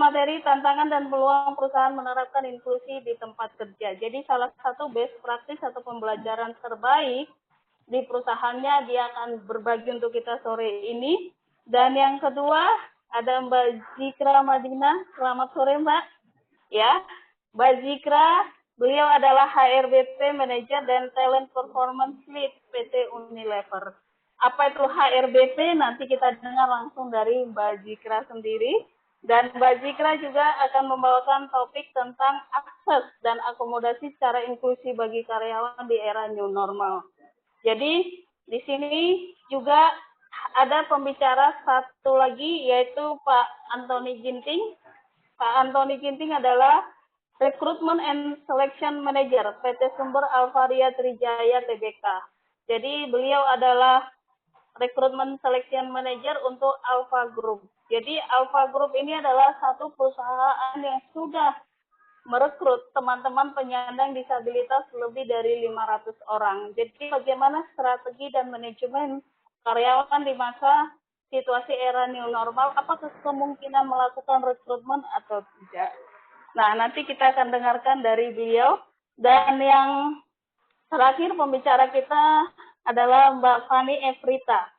materi tantangan dan peluang perusahaan menerapkan inklusi di tempat kerja. Jadi salah satu best practice atau pembelajaran terbaik di perusahaannya dia akan berbagi untuk kita sore ini. Dan yang kedua ada Mbak Zikra Madinah. Selamat sore Mbak. Ya, Mbak Zikra, beliau adalah HRBP Manager dan Talent Performance Lead PT Unilever. Apa itu HRBP? Nanti kita dengar langsung dari Mbak Zikra sendiri. Dan Mbak Zikra juga akan membawakan topik tentang akses dan akomodasi secara inklusi bagi karyawan di era new normal. Jadi di sini juga ada pembicara satu lagi yaitu Pak Antoni Ginting. Pak Antoni Ginting adalah Recruitment and Selection Manager PT Sumber Alvaria Trijaya Tbk. Jadi beliau adalah Recruitment Selection Manager untuk Alpha Group. Jadi Alpha Group ini adalah satu perusahaan yang sudah merekrut teman-teman penyandang disabilitas lebih dari 500 orang. Jadi bagaimana strategi dan manajemen karyawan di masa situasi era new normal, apakah kemungkinan melakukan rekrutmen atau tidak? Nah, nanti kita akan dengarkan dari beliau. Dan yang terakhir pembicara kita adalah Mbak Fani Efrita.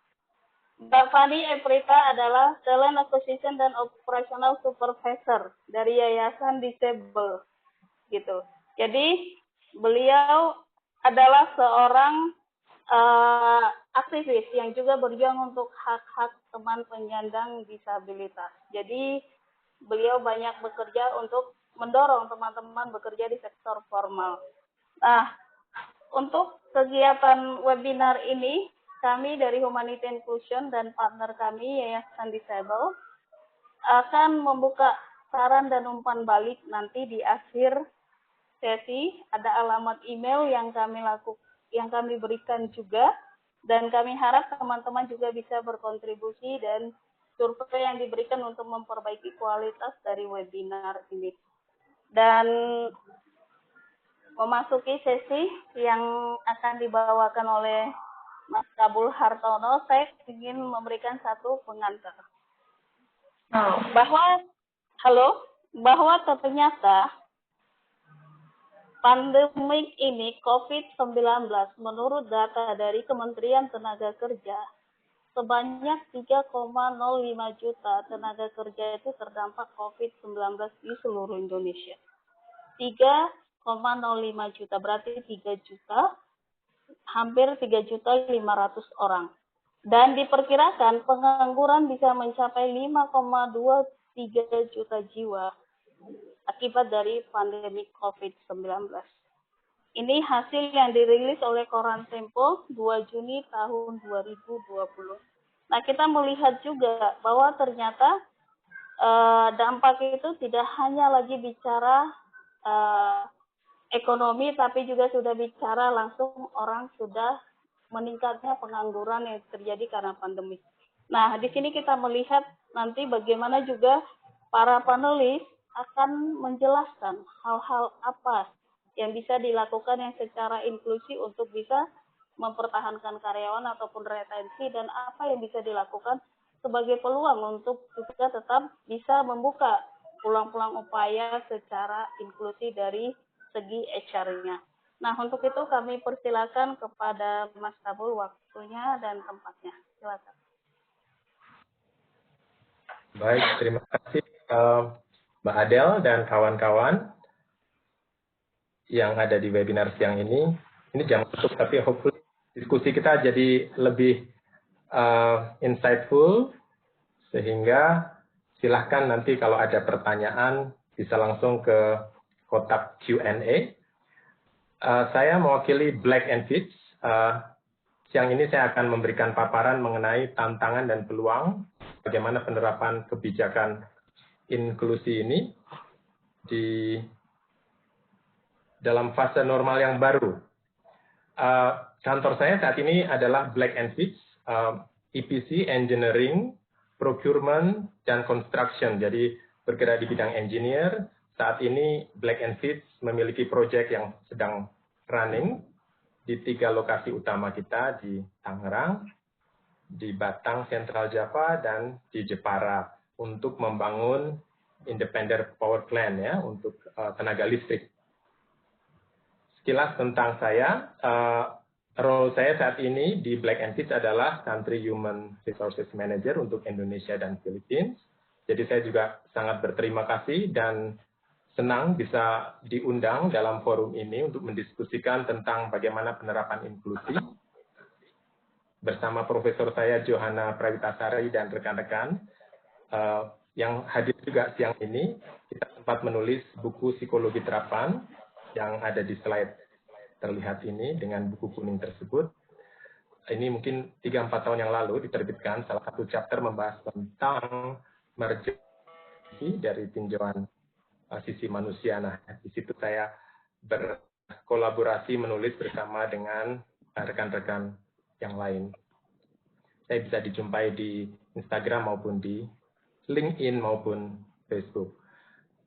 Mbak Fani Efrita adalah Talent Acquisition dan Operational Supervisor dari Yayasan Disable, gitu. Jadi beliau adalah seorang aktivis yang juga berjuang untuk hak-hak teman penyandang disabilitas. Jadi beliau banyak bekerja untuk mendorong teman-teman bekerja di sektor formal. Nah, untuk kegiatan webinar ini, kami dari Humanity Inclusion dan partner kami, Yayasan Disable, akan membuka saran dan umpan balik nanti di akhir sesi. Ada alamat email yang kami berikan juga, dan kami harap teman-teman juga bisa berkontribusi dan survei yang diberikan untuk memperbaiki kualitas dari webinar ini. Dan memasuki sesi yang akan dibawakan oleh Mas Kabul Hartono, saya ingin memberikan satu pengantar. Bahwa ternyata pandemik ini COVID-19 menurut data dari Kementerian Tenaga Kerja, sebanyak 3,05 juta tenaga kerja itu terdampak COVID-19 di seluruh Indonesia. 3,05 juta, berarti 3 juta, hampir 3.500.000 orang. Dan diperkirakan pengangguran bisa mencapai 5,23 juta jiwa akibat dari pandemi COVID-19. Ini hasil yang dirilis oleh Koran Tempo 2 Juni tahun 2020. Nah, kita melihat juga bahwa ternyata dampak itu tidak hanya lagi bicara ekonomi, tapi juga sudah bicara langsung orang sudah meningkatnya pengangguran yang terjadi karena pandemi. Nah, di sini kita melihat nanti bagaimana juga para panelis akan menjelaskan hal-hal apa yang bisa dilakukan yang secara inklusi untuk bisa mempertahankan karyawan ataupun retensi, dan apa yang bisa dilakukan sebagai peluang untuk juga tetap bisa membuka peluang-peluang upaya secara inklusi dari segi HR-nya. Nah, untuk itu kami persilakan kepada Mas Kabul waktunya dan tempatnya. Silakan. Baik, terima kasih Mbak Adel dan kawan-kawan yang ada di webinar siang ini. Ini jam tutup, tapi hopefully diskusi kita jadi lebih insightful, sehingga silahkan nanti kalau ada pertanyaan bisa langsung ke kotak Q&A. Saya mewakili Black and Fitch. Siang ini saya akan memberikan paparan mengenai tantangan dan peluang bagaimana penerapan kebijakan inklusi ini di dalam fase normal yang baru. Kantor saya saat ini adalah Black and Fitch, EPC, Engineering, Procurement, dan Construction. Jadi bergerak di bidang engineer. Saat ini Black and Fitch memiliki proyek yang sedang running di 3 lokasi utama kita, di Tangerang, di Batang, Central Java, dan di Jepara, untuk membangun independent power plant ya untuk tenaga listrik. Sekilas tentang saya, role saya saat ini di Black & Fitch adalah Country Human Resources Manager untuk Indonesia dan Philippines. Jadi saya juga sangat berterima kasih dan senang bisa diundang dalam forum ini untuk mendiskusikan tentang bagaimana penerapan inklusi bersama Profesor saya Johana Prawitasari dan rekan-rekan yang hadir juga siang ini. Kita sempat menulis buku Psikologi Terapan yang ada di slide terlihat ini dengan buku kuning tersebut. Ini mungkin 3-4 tahun yang lalu diterbitkan. Salah satu chapter membahas tentang merging dari tinjauan sisi manusia. Nah, di situ saya berkolaborasi menulis bersama dengan rekan-rekan yang lain. Saya bisa dijumpai di Instagram maupun di LinkedIn maupun Facebook.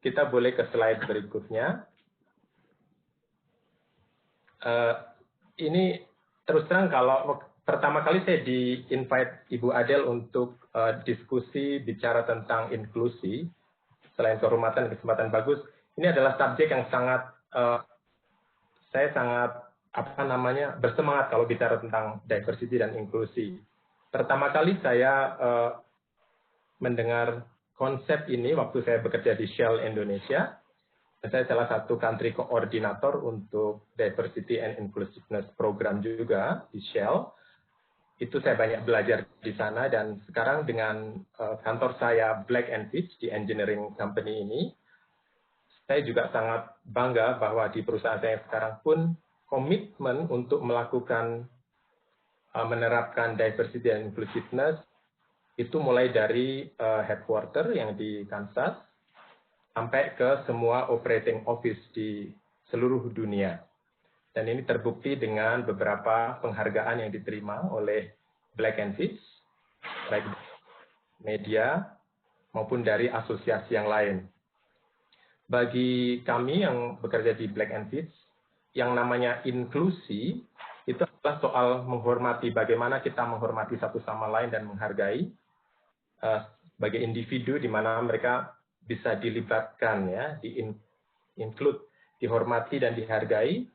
Kita boleh ke slide berikutnya. Ini terus terang kalau pertama kali saya di-invite Ibu Adele untuk diskusi bicara tentang inklusi, selain kehormatan dan kesempatan bagus, ini adalah subjek yang sangat saya sangat bersemangat kalau bicara tentang diversity dan inklusi. Pertama kali saya mendengar konsep ini waktu saya bekerja di Shell Indonesia. Saya salah satu country koordinator untuk Diversity and Inclusiveness Program juga di Shell. Itu saya banyak belajar di sana dan sekarang dengan kantor saya Black & Fitch di engineering company ini, saya juga sangat bangga bahwa di perusahaan saya sekarang pun komitmen untuk melakukan menerapkan diversity and inclusiveness itu mulai dari headquarter yang di Kansas sampai ke semua operating office di seluruh dunia. Dan ini terbukti dengan beberapa penghargaan yang diterima oleh Black & Fitch, baik media maupun dari asosiasi yang lain. Bagi kami yang bekerja di Black & Fitch, yang namanya inklusi, itu adalah soal menghormati, bagaimana kita menghormati satu sama lain dan menghargai sebagai individu di mana mereka bisa dilibatkan ya, include, dihormati dan dihargai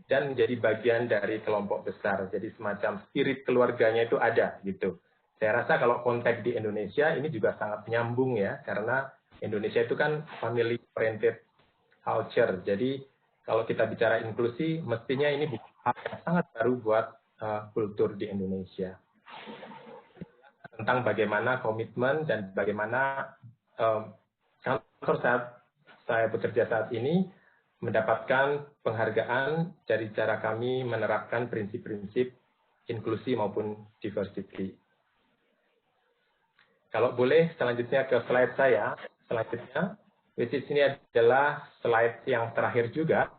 dan menjadi bagian dari kelompok besar. Jadi semacam spirit keluarganya itu ada gitu. Saya rasa kalau konteks di Indonesia ini juga sangat nyambung ya, karena Indonesia itu kan family oriented culture. Jadi kalau kita bicara inklusi, mestinya ini bukan hal yang sangat baru buat kultur di Indonesia. Tentang bagaimana komitmen dan bagaimana kantor saat saya bekerja saat ini mendapatkan penghargaan dari cara kami menerapkan prinsip-prinsip inklusi maupun diversity. Kalau boleh selanjutnya ke slide saya, selanjutnya, which is ini adalah slide yang terakhir juga.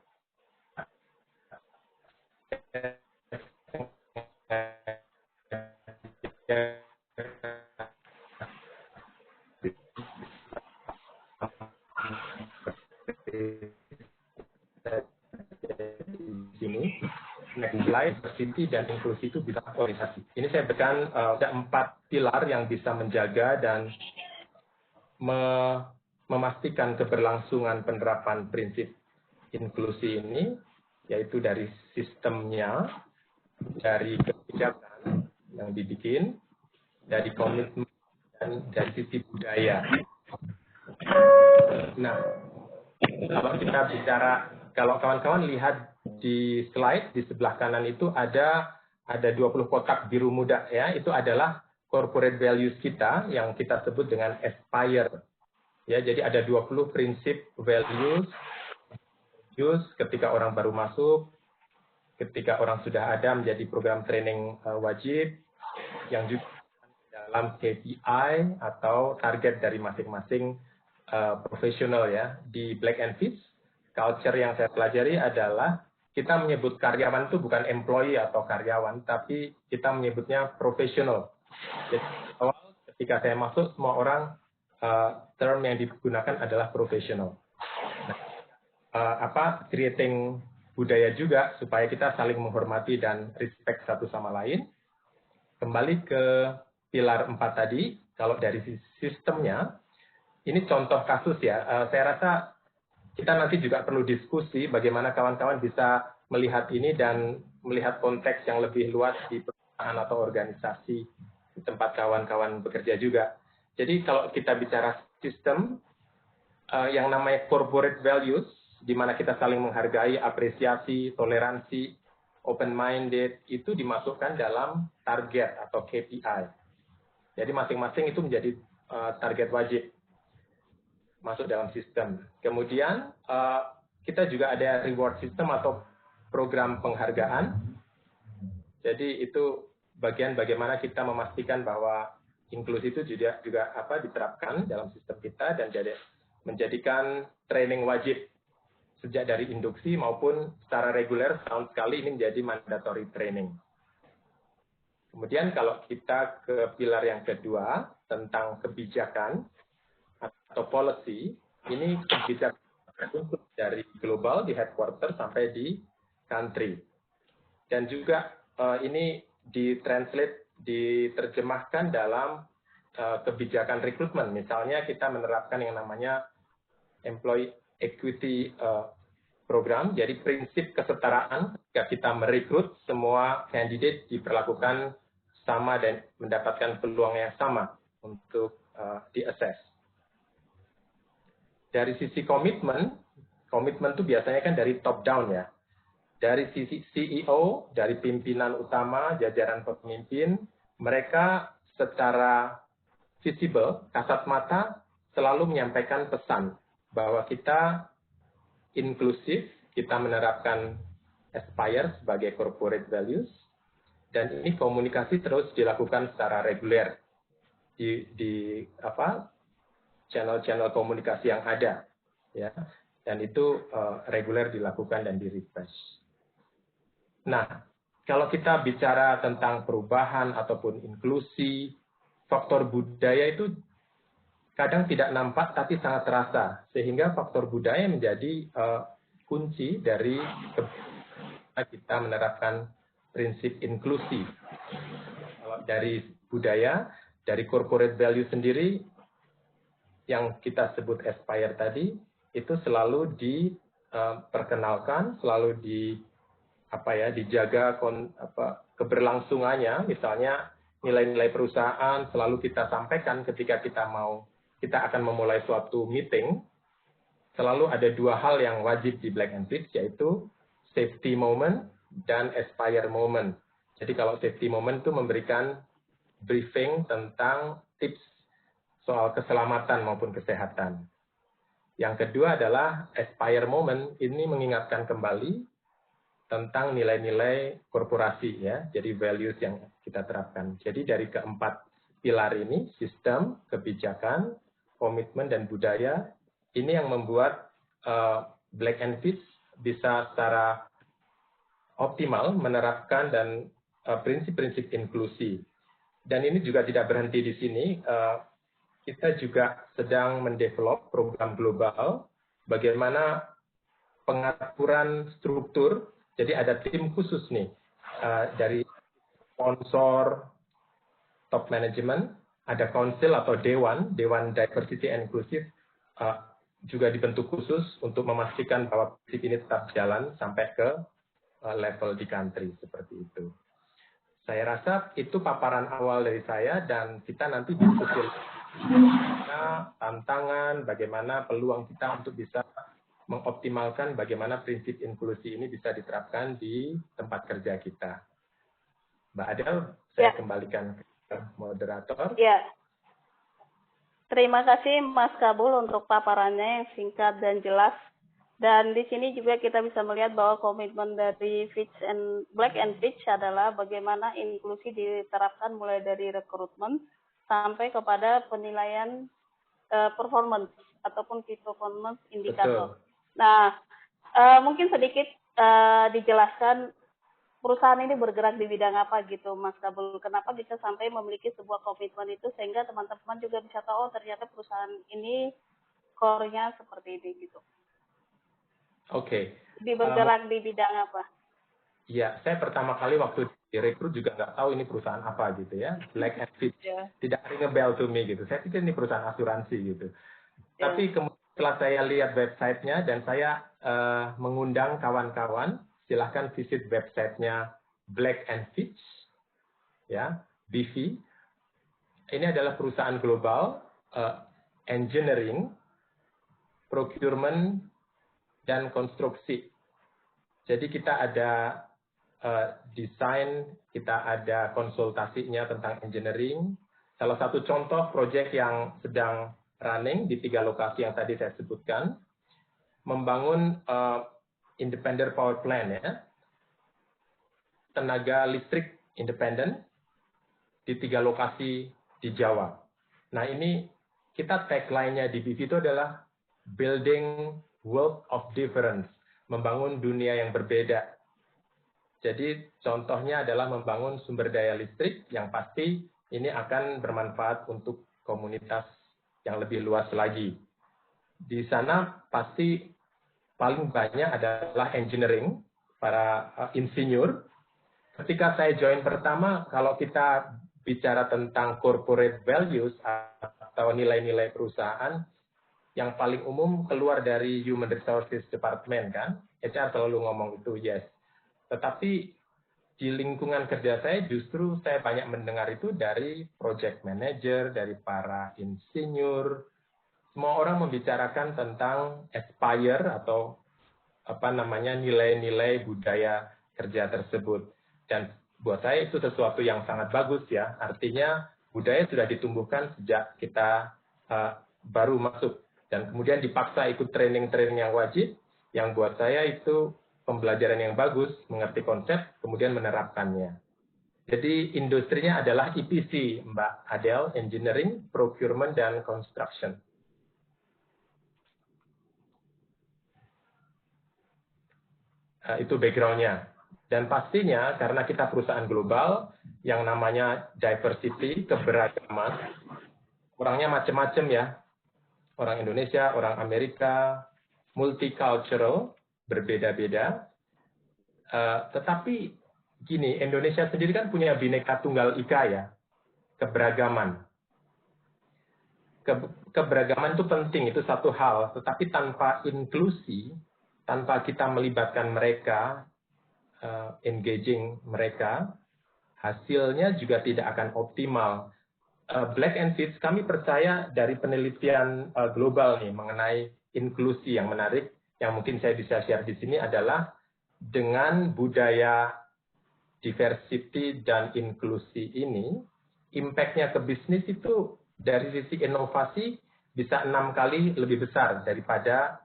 Sini, nilai diversity dan inklusi itu bisa organisasi. Ini saya berikan ada 4 pilar yang bisa menjaga dan memastikan keberlangsungan penerapan prinsip inklusi ini, yaitu dari sistemnya, dari kebijakan yang dibikin, dari komitmen, dan dari sisi budaya. Nah, kalau kita bicara, kalau kawan-kawan lihat di slide di sebelah kanan itu ada 20 kotak biru muda ya, itu adalah corporate values kita yang kita sebut dengan aspire. Ya, jadi ada 20 prinsip values ketika orang baru masuk, ketika orang sudah ada menjadi program training wajib, yang juga dalam KPI atau target dari masing-masing profesional ya. Di Black & Fitch, culture yang saya pelajari adalah kita menyebut karyawan itu bukan employee atau karyawan, tapi kita menyebutnya profesional. Jadi awal ketika saya masuk, semua orang term yang digunakan adalah profesional. Nah, creating budaya juga supaya kita saling menghormati dan respect satu sama lain. Kembali ke pilar 4 tadi, kalau dari sistemnya, ini contoh kasus ya. Saya rasa kita nanti juga perlu diskusi bagaimana kawan-kawan bisa melihat ini dan melihat konteks yang lebih luas di perusahaan atau organisasi di tempat kawan-kawan bekerja juga. Jadi kalau kita bicara sistem, yang namanya corporate values, di mana kita saling menghargai, apresiasi, toleransi, open-minded, itu dimasukkan dalam target atau KPI. Jadi masing-masing itu menjadi target wajib masuk dalam sistem. Kemudian kita juga ada reward system atau program penghargaan. Jadi itu bagian bagaimana kita memastikan bahwa inklusi itu juga diterapkan dalam sistem kita dan menjadikan training wajib sejak dari induksi maupun secara reguler setahun sekali ini menjadi mandatory training. Kemudian kalau kita ke pilar yang kedua tentang kebijakan atau policy, ini kebijakan dari global di headquarter sampai di country. Dan juga ini diterjemahkan dalam kebijakan rekrutmen. Misalnya kita menerapkan yang namanya employee equity program. Jadi prinsip kesetaraan ketika kita merekrut semua kandidat diperlakukan sama dan mendapatkan peluang yang sama untuk di-assess. Dari sisi komitmen itu biasanya kan dari top down ya. Dari sisi CEO, dari pimpinan utama, jajaran pemimpin, mereka secara visible, kasat mata, selalu menyampaikan pesan bahwa kita inklusif, kita menerapkan Aspire sebagai corporate values, dan ini komunikasi terus dilakukan secara reguler di channel-channel komunikasi yang ada, ya, dan itu reguler dilakukan dan di-refresh. Nah, kalau kita bicara tentang perubahan ataupun inklusi, faktor budaya itu kadang tidak nampak tapi sangat terasa, sehingga faktor budaya menjadi kunci dari kita menerapkan prinsip inklusi. Kalau dari budaya, dari corporate value sendiri, yang kita sebut Aspire tadi, itu selalu diperkenalkan, selalu dijaga keberlangsungannya. Misalnya nilai-nilai perusahaan selalu kita sampaikan ketika kita akan memulai suatu meeting. Selalu ada dua hal yang wajib di Black and Fitch, yaitu safety moment dan Aspire moment. Jadi kalau safety moment itu memberikan briefing tentang tips soal keselamatan maupun kesehatan. Yang kedua adalah Aspire moment, ini mengingatkan kembali tentang nilai-nilai korporasi ya, jadi values yang kita terapkan. Jadi dari keempat pilar ini, sistem, kebijakan, komitmen, dan budaya, ini yang membuat Black and Fitch bisa secara optimal menerapkan dan prinsip-prinsip inklusi. Dan ini juga tidak berhenti di sini. Kita juga sedang mendevelop program global bagaimana pengaturan struktur. Jadi ada tim khusus nih dari sponsor, top management, ada council atau dewan diversity and inclusive juga dibentuk khusus untuk memastikan bahwa prinsip ini tetap jalan sampai ke level di country seperti itu. Saya rasa itu paparan awal dari saya dan kita nanti diskusi tantangan, bagaimana peluang kita untuk bisa mengoptimalkan bagaimana prinsip inklusi ini bisa diterapkan di tempat kerja kita. Mbak Adel, saya kembalikan ke moderator. Ya. Terima kasih Mas Kabul untuk paparannya yang singkat dan jelas. Dan di sini juga kita bisa melihat bahwa komitmen dari Black and Fitch adalah bagaimana inklusi diterapkan mulai dari rekrutmen sampai kepada penilaian performance ataupun key performance indikator. Betul. Nah, mungkin sedikit dijelaskan perusahaan ini bergerak di bidang apa gitu, Mas Kabul. Kenapa bisa sampai memiliki sebuah komitmen itu sehingga teman-teman juga bisa tahu, oh ternyata perusahaan ini core-nya seperti ini gitu. Oke. Bergerak di bidang apa? Iya, saya pertama kali waktu direkrut juga nggak tahu ini perusahaan apa gitu ya. Black and Fitch. Tidak ring a bell to me gitu. Saya pikir ini perusahaan asuransi gitu. Tapi setelah saya lihat websitenya dan saya mengundang kawan-kawan, silahkan visit websitenya Black and Fitch, ya, BV. Ini adalah perusahaan global engineering, procurement, dan konstruksi. Jadi kita ada desain, kita ada konsultasinya tentang engineering. Salah satu contoh proyek yang sedang running di 3 lokasi yang tadi saya sebutkan, membangun independent power plant, ya, tenaga listrik independen di 3 lokasi di Jawa. Nah, ini kita tagline-nya di BV itu adalah Building World of Difference, membangun dunia yang berbeda. Jadi contohnya adalah membangun sumber daya listrik yang pasti ini akan bermanfaat untuk komunitas yang lebih luas lagi. Di sana pasti paling banyak adalah engineering, para insinyur. Ketika saya join pertama, kalau kita bicara tentang corporate values atau nilai-nilai perusahaan, yang paling umum keluar dari Human Resources Department, kan? HR selalu ngomong itu, yes. Tetapi di lingkungan kerja saya justru saya banyak mendengar itu dari project manager, dari para insinyur. Semua orang membicarakan tentang aspire atau nilai-nilai budaya kerja tersebut. Dan buat saya itu sesuatu yang sangat bagus, ya. Artinya budaya sudah ditumbuhkan sejak kita baru masuk dan kemudian dipaksa ikut training-training yang wajib, yang buat saya itu pembelajaran yang bagus, mengerti konsep, kemudian menerapkannya. Jadi industrinya adalah EPC, Mbak Adele, Engineering, Procurement, dan Construction. Itu background-nya. Dan pastinya karena kita perusahaan global, yang namanya diversity, keberagaman, orangnya macam-macam, ya. Orang Indonesia, orang Amerika, multicultural, berbeda-beda. Tetapi gini, Indonesia sendiri kan punya Bhinneka Tunggal Ika, ya, keberagaman. Keberagaman itu penting, itu satu hal. Tetapi tanpa inklusi, tanpa kita melibatkan mereka, engaging mereka, hasilnya juga tidak akan optimal. Black and Fitch, kami percaya dari penelitian global nih mengenai inklusi yang menarik, yang mungkin saya bisa share di sini adalah dengan budaya diversity dan inklusi ini, impact-nya ke bisnis itu dari sisi inovasi bisa 6 kali lebih besar daripada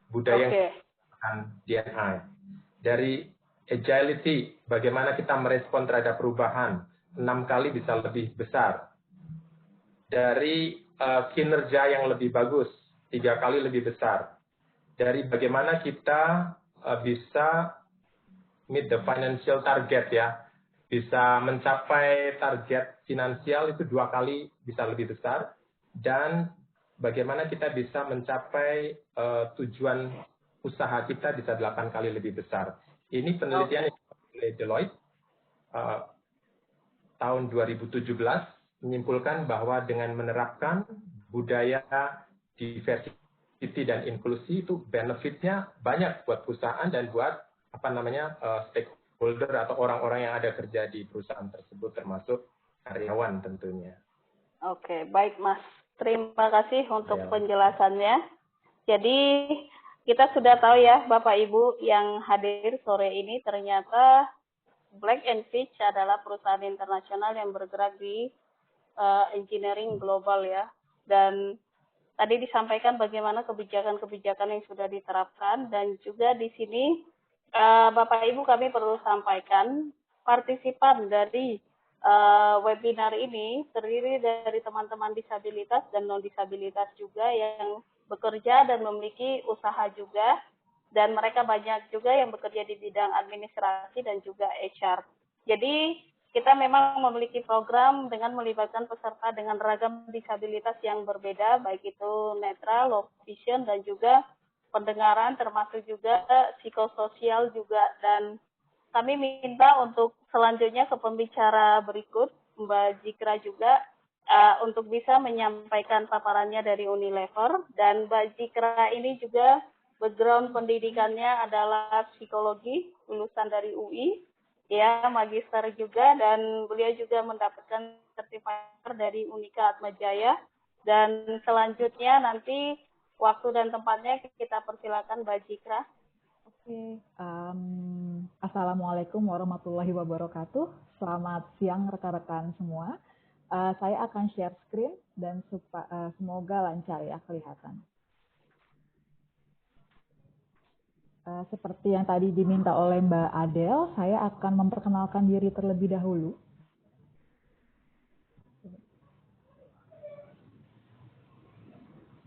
budaya yang D&I. Dari agility, bagaimana kita merespon terhadap perubahan, 6 kali bisa lebih besar. Dari kinerja yang lebih bagus, 3 kali lebih besar. Dari bagaimana kita bisa meet the financial target, ya, bisa mencapai target finansial itu 2 kali bisa lebih besar, dan bagaimana kita bisa mencapai tujuan usaha kita bisa 8 kali lebih besar. Ini penelitian oleh Deloitte tahun 2017 menyimpulkan bahwa dengan menerapkan budaya diversity dan inklusi itu benefitnya banyak buat perusahaan dan buat stakeholder atau orang-orang yang ada kerja di perusahaan tersebut, termasuk karyawan tentunya. Oke, baik Mas. Terima kasih untuk penjelasannya. Jadi kita sudah tahu, ya, Bapak Ibu yang hadir sore ini, ternyata Black and Fitch adalah perusahaan internasional yang bergerak di engineering global, ya. Dan tadi disampaikan bagaimana kebijakan-kebijakan yang sudah diterapkan, dan juga di sini Bapak Ibu kami perlu sampaikan partisipan dari webinar ini terdiri dari teman-teman disabilitas dan non-disabilitas juga yang bekerja dan memiliki usaha juga, dan mereka banyak juga yang bekerja di bidang administrasi dan juga HR. Jadi kita memang memiliki program dengan melibatkan peserta dengan ragam disabilitas yang berbeda, baik itu netra, low vision, dan juga pendengaran, termasuk juga psikososial juga. Dan kami minta untuk selanjutnya ke pembicara berikut, Mbak Jikra juga, untuk bisa menyampaikan paparannya dari Unilever. Dan Mbak Zikra ini juga background pendidikannya adalah psikologi, lulusan dari UI, ya magister juga, dan beliau juga mendapatkan sertifikat dari Unika Atmajaya. Dan selanjutnya nanti waktu dan tempatnya kita persilakan Mbak Zikra. Oke, Assalamualaikum warahmatullahi wabarakatuh. Selamat siang rekan-rekan semua. Saya akan share screen dan semoga lancar ya kelihatan. Seperti yang tadi diminta oleh Mbak Adel, saya akan memperkenalkan diri terlebih dahulu.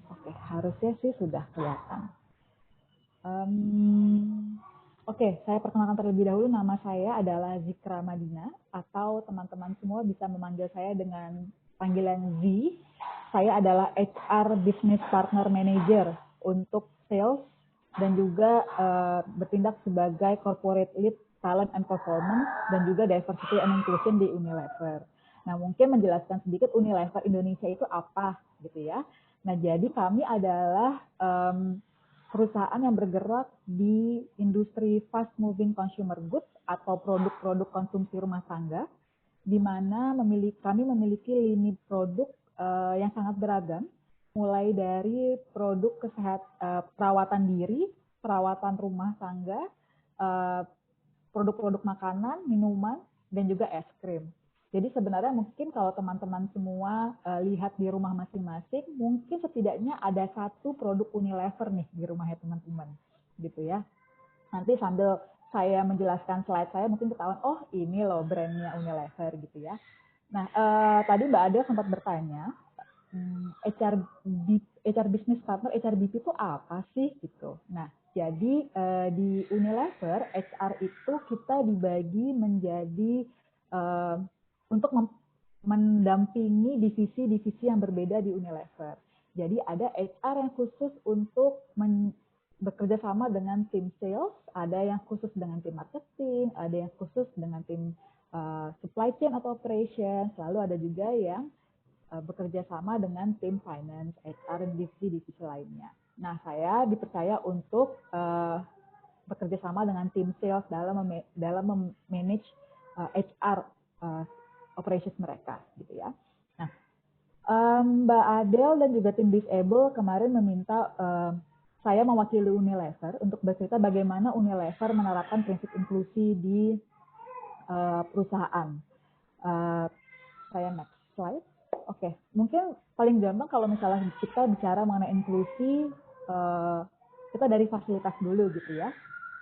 Oke, harusnya sih sudah kelihatan. Oke, saya perkenalkan terlebih dahulu. Nama saya adalah Zikra Madina, atau teman-teman semua bisa memanggil saya dengan panggilan Z. Saya adalah HR Business Partner Manager untuk sales dan juga bertindak sebagai Corporate Lead Talent and Performance dan juga Diversity and Inclusion di Unilever. Nah, mungkin menjelaskan sedikit Unilever Indonesia itu apa gitu ya. Nah, jadi kami adalah perusahaan yang bergerak di industri fast moving consumer goods atau produk-produk konsumsi rumah tangga, di mana kami memiliki lini produk yang sangat beragam, mulai dari produk perawatan diri, perawatan rumah tangga, produk-produk makanan, minuman, dan juga es krim. Jadi sebenarnya mungkin kalau teman-teman semua lihat di rumah masing-masing, mungkin setidaknya ada satu produk Unilever nih di rumahnya teman-teman, gitu ya. Nanti sambil saya menjelaskan slide saya mungkin ketahuan, oh ini loh brandnya Unilever gitu ya. Nah tadi Mbak Adel sempat bertanya, HR Business Partner, HRBP itu apa sih gitu. Nah jadi di Unilever HR itu kita dibagi menjadi untuk mendampingi divisi-divisi yang berbeda di Unilever. Jadi ada HR yang khusus untuk bekerja sama dengan tim sales, ada yang khusus dengan tim marketing, ada yang khusus dengan tim supply chain atau operation, lalu ada juga yang bekerja sama dengan tim finance, HR, dan divisi-divisi lainnya. Nah, saya dipercaya untuk bekerja sama dengan tim sales dalam memanage HR operations mereka, gitu ya. Nah, Mbak Adel dan juga tim Disable kemarin meminta saya mewakili Unilever untuk bercerita bagaimana Unilever menerapkan prinsip inklusi di perusahaan. Saya next slide. Oke, mungkin paling gampang kalau misalnya kita bicara mengenai inklusi, kita dari fasilitas dulu gitu ya.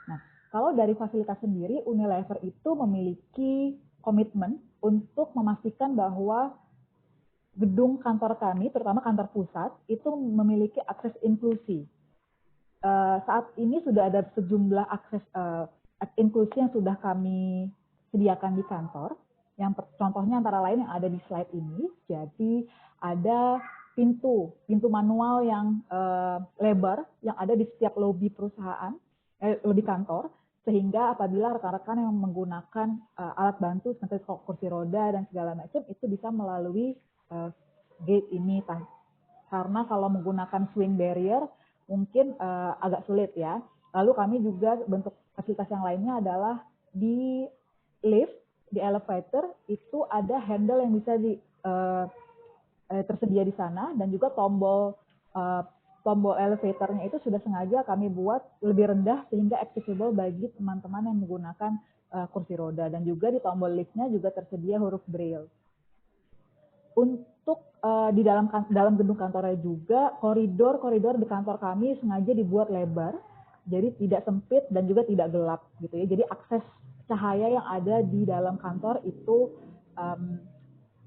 Nah, kalau dari fasilitas sendiri, Unilever itu memiliki komitmen untuk memastikan bahwa gedung kantor kami, terutama kantor pusat, itu memiliki akses inklusi. Saat ini sudah ada sejumlah akses inklusi yang sudah kami sediakan di kantor. Contohnya antara lain yang ada di slide ini. Jadi ada pintu manual yang lebar yang ada di setiap lobi perusahaan, lobi kantor, sehingga apabila rekan-rekan yang menggunakan alat bantu seperti kursi roda dan segala macam itu bisa melalui gate ini. Karena kalau menggunakan swing barrier mungkin agak sulit ya. Lalu kami juga bentuk fasilitas yang lainnya adalah di lift, di elevator itu ada handle yang bisa tersedia di sana, dan juga tombol elevatornya itu sudah sengaja kami buat lebih rendah sehingga accessible bagi teman-teman yang menggunakan kursi roda, dan juga di tombol liftnya juga tersedia huruf braille. Untuk di dalam gedung kantornya juga koridor di kantor kami sengaja dibuat lebar, jadi tidak sempit dan juga tidak gelap gitu ya. Jadi akses cahaya yang ada di dalam kantor itu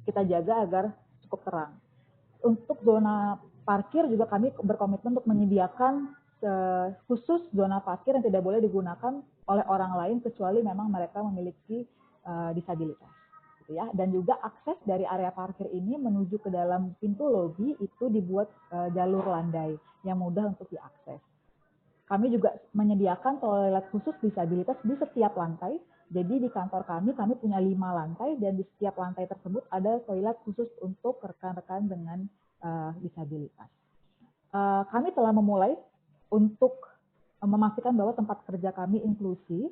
kita jaga agar cukup terang. Untuk zona parkir juga kami berkomitmen untuk menyediakan khusus zona parkir yang tidak boleh digunakan oleh orang lain kecuali memang mereka memiliki disabilitas, gitu ya. Dan juga akses dari area parkir ini menuju ke dalam pintu lobi itu dibuat jalur landai yang mudah untuk diakses. Kami juga menyediakan toilet khusus disabilitas di setiap lantai Jadi di kantor kami punya 5 lantai dan di setiap lantai tersebut ada toilet khusus untuk rekan-rekan dengan disabilitas. Kami telah memulai untuk memastikan bahwa tempat kerja kami inklusif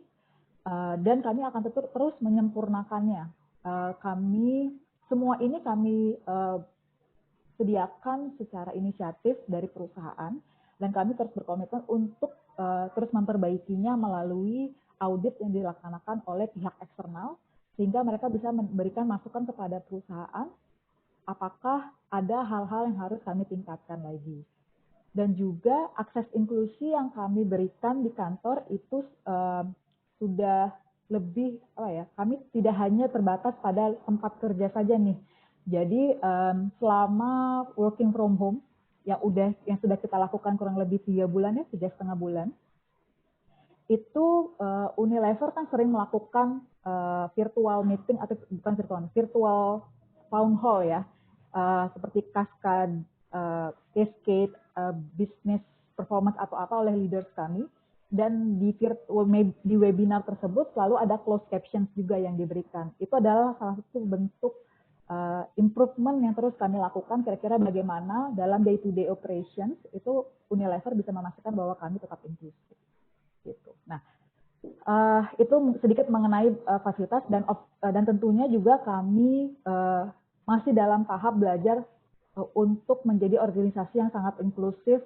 dan kami akan terus menyempurnakannya. Semua ini kami sediakan secara inisiatif dari perusahaan dan kami terus berkomitmen untuk terus memperbaikinya melalui audit yang dilaksanakan oleh pihak eksternal sehingga mereka bisa memberikan masukan kepada perusahaan apakah ada hal-hal yang harus kami tingkatkan lagi. Dan juga akses inklusi yang kami berikan di kantor itu sudah lebih kami tidak hanya terbatas pada tempat kerja saja nih. Jadi selama working from home yang sudah kita lakukan kurang lebih 3 bulan ya, 3,5 bulan, itu Unilever kan sering melakukan virtual meeting atau bukan virtual town hall ya, seperti Cascade, Cascade, business performance atau apa oleh leaders kami. Dan di webinar tersebut selalu ada closed captions juga yang diberikan. Itu adalah salah satu bentuk improvement yang terus kami lakukan, kira-kira bagaimana dalam day-to-day operations itu Unilever bisa memastikan bahwa kami tetap inklusif. Gitu. Nah, itu sedikit mengenai fasilitas dan tentunya juga kami masih dalam tahap belajar untuk menjadi organisasi yang sangat inklusif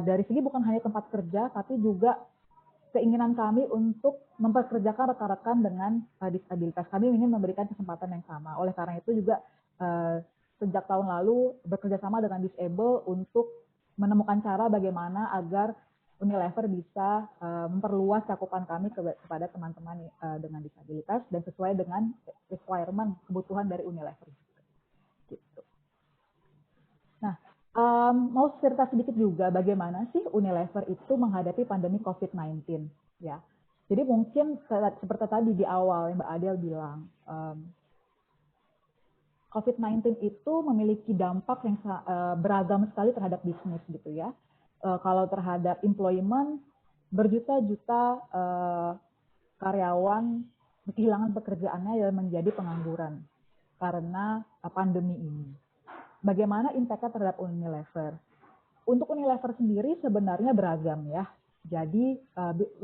dari segi bukan hanya tempat kerja, tapi juga keinginan kami untuk memperkerjakan rekan-rekan dengan disabilitas. Kami ingin memberikan kesempatan yang sama. Oleh karena itu juga sejak tahun lalu bekerja sama dengan Disable untuk menemukan cara bagaimana agar Unilever bisa memperluas cakupan kami kepada teman-teman dengan disabilitas dan sesuai dengan requirement kebutuhan dari Unilever. Gitu. Nah, mau cerita sedikit juga bagaimana sih Unilever itu menghadapi pandemi COVID-19 ya. Jadi mungkin seperti tadi di awal yang Mbak Adel bilang, COVID-19 itu memiliki dampak yang beragam sekali terhadap bisnis gitu ya. Kalau terhadap employment, berjuta-juta karyawan kehilangan pekerjaannya dan menjadi pengangguran karena pandemi ini. Bagaimana impact-nya terhadap Unilever? Untuk Unilever sendiri sebenarnya beragam ya. Jadi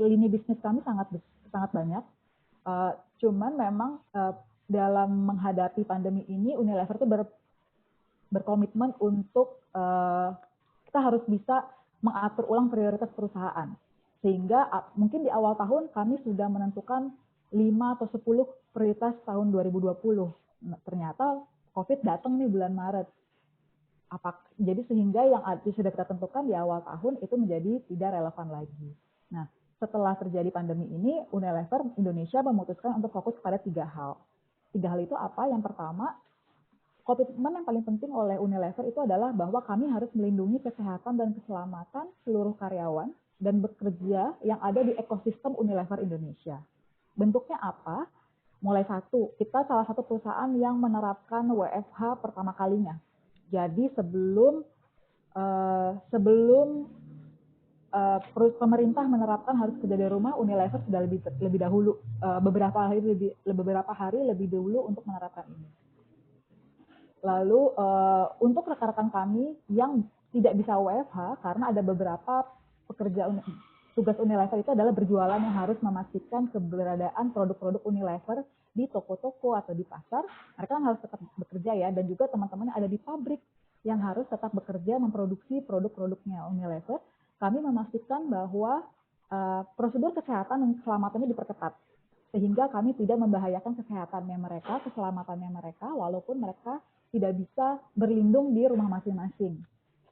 lini bisnis kami sangat banyak. Cuman memang dalam menghadapi pandemi ini Unilever itu berkomitmen untuk kita harus bisa mengatur ulang prioritas perusahaan. Sehingga mungkin di awal tahun kami sudah menentukan 5 atau 10 prioritas tahun 2020. Ternyata COVID datang nih bulan Maret. Jadi sehingga yang sudah kita tentukan di awal tahun itu menjadi tidak relevan lagi. Nah, setelah terjadi pandemi ini, Unilever Indonesia memutuskan untuk fokus pada 3 hal. 3 hal itu apa? Yang pertama, komitmen yang paling penting oleh Unilever itu adalah bahwa kami harus melindungi kesehatan dan keselamatan seluruh karyawan dan bekerja yang ada di ekosistem Unilever Indonesia. Bentuknya apa? Mulai kita salah satu perusahaan yang menerapkan WFH pertama kalinya. Jadi sebelum pemerintah menerapkan harus kerja dari rumah, Unilever sudah lebih dahulu beberapa hari lebih dahulu untuk menerapkan ini. Lalu untuk rekan-rekan kami yang tidak bisa WFH karena ada beberapa tugas Unilever itu adalah berjualan yang harus memastikan keberadaan produk-produk Unilever di toko-toko atau di pasar, mereka kan harus tetap bekerja ya, dan juga teman-teman yang ada di pabrik yang harus tetap bekerja memproduksi produk-produknya Unilever. Kami memastikan bahwa prosedur kesehatan dan keselamatannya diperketat, sehingga kami tidak membahayakan kesehatannya mereka, keselamatannya mereka, walaupun mereka tidak bisa berlindung di rumah masing-masing,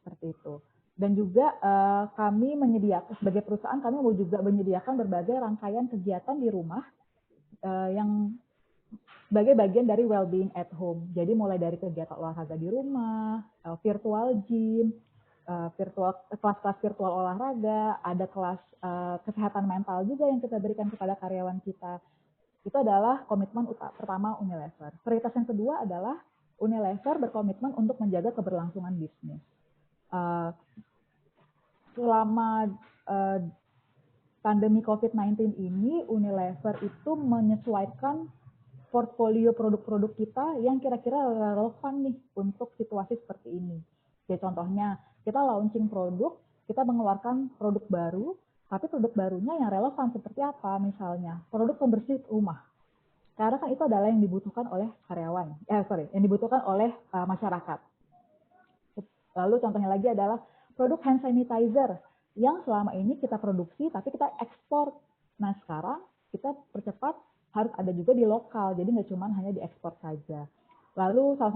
seperti itu. Dan juga kami menyediakan, sebagai perusahaan kami mau juga menyediakan berbagai rangkaian kegiatan di rumah yang sebagai bagian dari well-being at home. Jadi mulai dari kegiatan olahraga di rumah, virtual gym, kelas-kelas virtual olahraga, ada kelas kesehatan mental juga yang kita berikan kepada karyawan kita. Itu adalah komitmen pertama Unilever. Prioritas yang kedua adalah Unilever berkomitmen untuk menjaga keberlangsungan bisnis. Selama pandemi COVID-19 ini, Unilever itu menyesuaikan portfolio produk-produk kita yang kira-kira relevan nih untuk situasi seperti ini. Jadi contohnya, kita launching produk, kita mengeluarkan produk baru, tapi produk barunya yang relevan seperti apa? Misalnya, produk pembersih rumah. Karena kan itu adalah yang dibutuhkan oleh karyawan, yang dibutuhkan oleh masyarakat. Lalu contohnya lagi adalah produk hand sanitizer yang selama ini kita produksi tapi kita ekspor. Nah sekarang kita percepat harus ada juga di lokal, jadi nggak cuma hanya diekspor saja. Lalu salah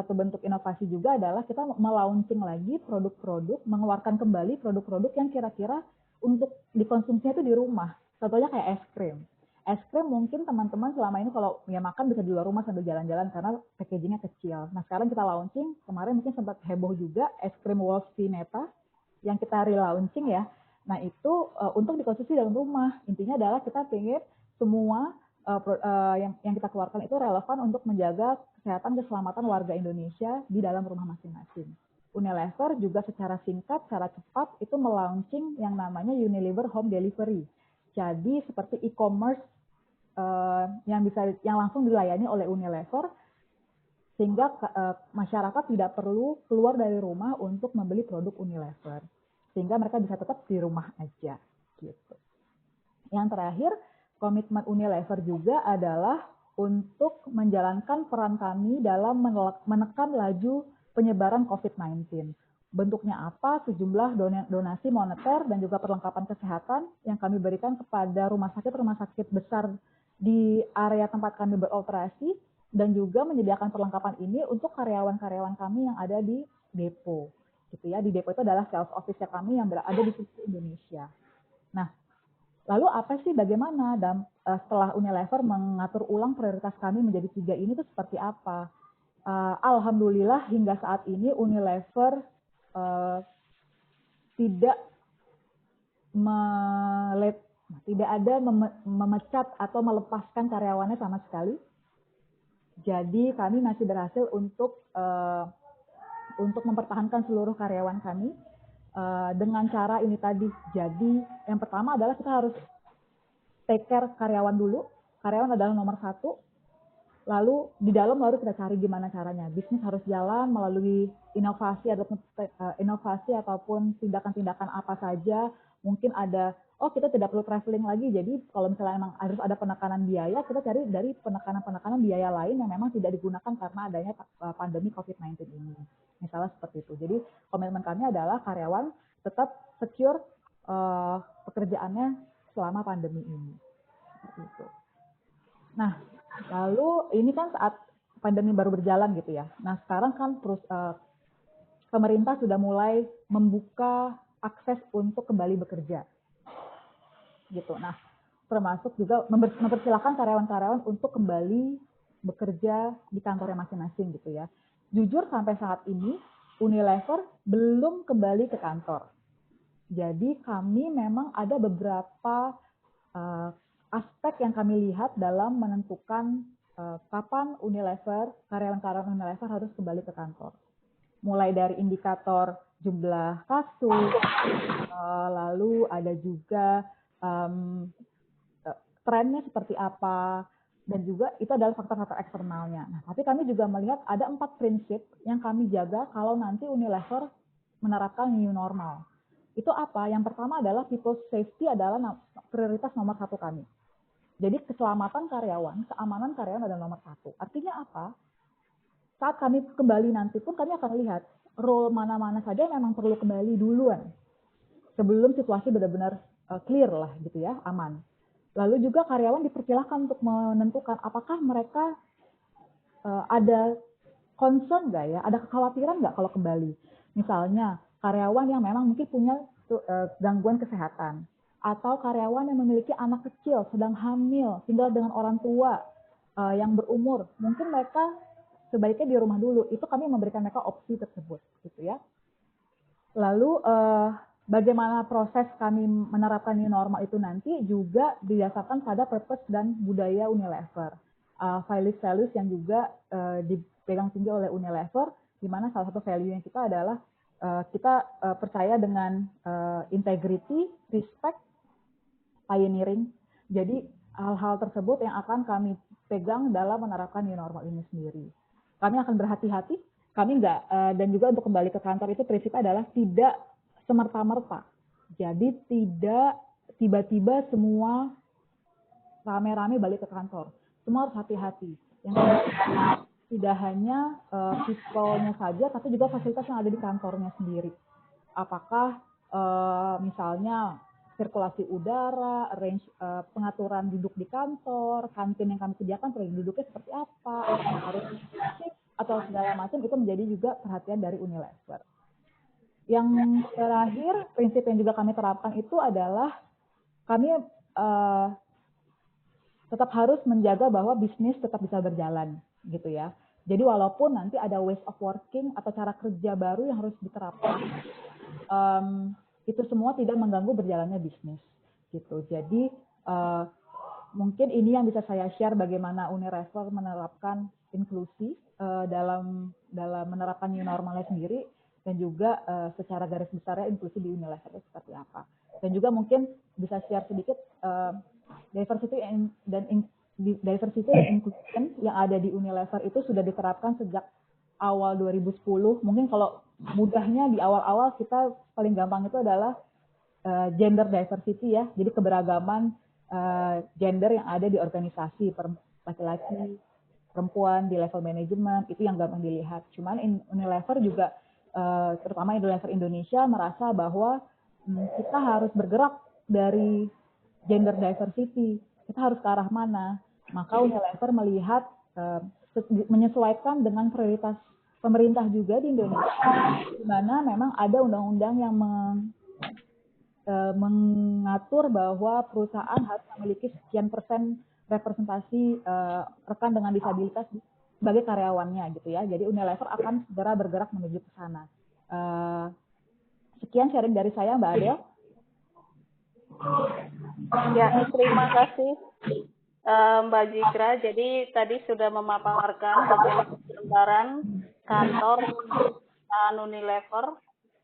satu bentuk inovasi juga adalah kita melaunching lagi produk-produk, mengeluarkan kembali produk-produk yang kira-kira untuk dikonsumsinya itu di rumah. Contohnya kayak es krim. Es krim mungkin teman-teman selama ini kalau ya makan bisa di luar rumah sambil jalan-jalan karena packagingnya kecil. Nah sekarang kita launching, kemarin mungkin sempat heboh juga es krim Wolfie Meta yang kita relaunching ya. Nah itu untuk dikonsumsi dalam rumah. Intinya adalah kita ingin semua yang kita keluarkan itu relevan untuk menjaga kesehatan keselamatan warga Indonesia di dalam rumah masing-masing. Unilever juga secara singkat, secara cepat itu melaunching yang namanya Unilever Home Delivery. Jadi seperti e-commerce yang langsung dilayani oleh Unilever, sehingga masyarakat tidak perlu keluar dari rumah untuk membeli produk Unilever, sehingga mereka bisa tetap di rumah aja. Gitu. Yang terakhir, komitmen Unilever juga adalah untuk menjalankan peran kami dalam menekan laju penyebaran COVID-19. Bentuknya apa? Sejumlah donasi moneter dan juga perlengkapan kesehatan yang kami berikan kepada rumah sakit besar di area tempat kami beroperasi, dan juga menyediakan perlengkapan ini untuk karyawan-karyawan kami yang ada di depo. Gitu ya. Di depo itu adalah sales office kami yang berada di seluruh Indonesia. Nah, lalu apa sih bagaimana setelah Unilever mengatur ulang prioritas kami menjadi 3 ini itu seperti apa? Alhamdulillah hingga saat ini Unilever tidak ada memecat atau melepaskan karyawannya sama sekali. Jadi kami masih berhasil untuk mempertahankan seluruh karyawan kami dengan cara ini tadi. Jadi yang pertama adalah kita harus take care karyawan dulu. Karyawan adalah nomor 1. Lalu di dalam baru kita cari gimana caranya. Bisnis harus jalan melalui inovasi ataupun tindakan-tindakan apa saja. Mungkin ada, kita tidak perlu traveling lagi. Jadi kalau misalnya memang harus ada penekanan biaya, kita cari dari penekanan biaya lain yang memang tidak digunakan karena adanya pandemi COVID-19 ini. Misalnya seperti itu. Jadi komitmen kami adalah karyawan tetap secure pekerjaannya selama pandemi ini. Seperti itu. Nah, lalu ini kan saat pandemi baru berjalan gitu ya. Nah sekarang kan pemerintah sudah mulai membuka akses untuk kembali bekerja, gitu. Nah termasuk juga mempersilahkan karyawan-karyawan untuk kembali bekerja di kantornya masing-masing gitu ya. Jujur sampai saat ini Unilever belum kembali ke kantor. Jadi kami memang ada beberapa aspek yang kami lihat dalam menentukan kapan karyawan-karyawan Unilever harus kembali ke kantor. Mulai dari indikator jumlah kasus, lalu ada juga trennya seperti apa, dan juga itu adalah faktor-faktor eksternalnya. Nah, tapi kami juga melihat ada 4 prinsip yang kami jaga kalau nanti Unilever menerapkan new normal. Itu apa? Yang pertama adalah people safety adalah prioritas nomor 1 kami. Jadi keselamatan karyawan, keamanan karyawan adalah nomor 1. Artinya apa? Saat kami kembali nanti pun kami akan lihat role mana-mana saja yang memang perlu kembali duluan. Sebelum situasi benar-benar clear lah gitu ya, aman. Lalu juga karyawan dipersilahkan untuk menentukan apakah mereka ada concern nggak ya, ada kekhawatiran nggak kalau kembali. Misalnya karyawan yang memang mungkin punya gangguan kesehatan, atau karyawan yang memiliki anak kecil, sedang hamil, tinggal dengan orang tua yang berumur, mungkin mereka sebaiknya di rumah dulu. Itu kami memberikan mereka opsi tersebut, gitu ya. Lalu bagaimana proses kami menerapkan new normal itu nanti juga didasarkan pada purpose dan budaya Unilever. Values yang juga dipegang tinggi oleh Unilever, di mana salah satu value yang kita adalah kita percaya dengan integrity, respect, pioneering. Jadi hal-hal tersebut yang akan kami pegang dalam menerapkan new normal ini sendiri. Kami akan berhati-hati, kami enggak, dan juga untuk kembali ke kantor itu prinsipnya adalah tidak semerta-merta. Jadi tidak tiba-tiba semua rame-rame balik ke kantor. Semua harus hati-hati. Yang tidak hanya people-nya saja, tapi juga fasilitas yang ada di kantornya sendiri. Apakah misalnya sirkulasi udara, pengaturan duduk di kantor, kantin yang kami sediakan duduknya seperti apa, harus atau segala macam, itu menjadi juga perhatian dari Unilever. Yang terakhir, prinsip yang juga kami terapkan itu adalah kami tetap harus menjaga bahwa bisnis tetap bisa berjalan, gitu ya. Jadi walaupun nanti ada ways of working atau cara kerja baru yang harus diterapkan, itu semua tidak mengganggu berjalannya bisnis, gitu. Jadi mungkin ini yang bisa saya share bagaimana Unilever menerapkan inklusi dalam menerapkan new normalnya sendiri, dan juga secara garis besarnya inklusi di Unilever itu seperti apa. Dan juga mungkin bisa share sedikit diversity dan inclusion yang ada di Unilever itu sudah diterapkan sejak awal 2010. Mungkin kalau mudahnya di awal-awal kita paling gampang itu adalah gender diversity ya. Jadi keberagaman gender yang ada di organisasi, laki-laki, perempuan di level manajemen, itu yang gampang dilihat. Cuman Unilever juga, terutama Unilever Indonesia, merasa bahwa kita harus bergerak dari gender diversity, kita harus ke arah mana. Maka Unilever melihat menyesuaikan dengan prioritas pemerintah juga di Indonesia, di mana memang ada undang-undang yang mengatur bahwa perusahaan harus memiliki sekian persen representasi rekan dengan disabilitas sebagai karyawannya, gitu ya. Jadi Unilever akan segera bergerak menuju ke sana. Sekian sharing dari saya, Mbak Adel. Ya, terima kasih Mbak Jikra. Jadi tadi sudah memaparkan bagaimana gambaran kantor Unilever.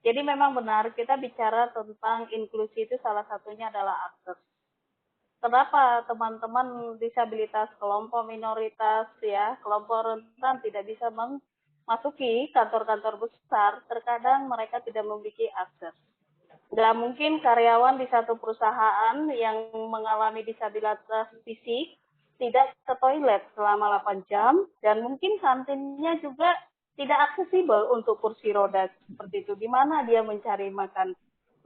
Jadi memang benar kita bicara tentang inklusi itu salah satunya adalah akses. Kenapa teman-teman disabilitas, kelompok minoritas, ya, kelompok rentan tidak bisa memasuki kantor-kantor besar? Terkadang mereka tidak memiliki akses. Nggak mungkin karyawan di satu perusahaan yang mengalami disabilitas fisik tidak ke toilet selama 8 jam, dan mungkin kantinnya juga tidak aksesibel untuk kursi roda seperti itu. Di mana dia mencari makan?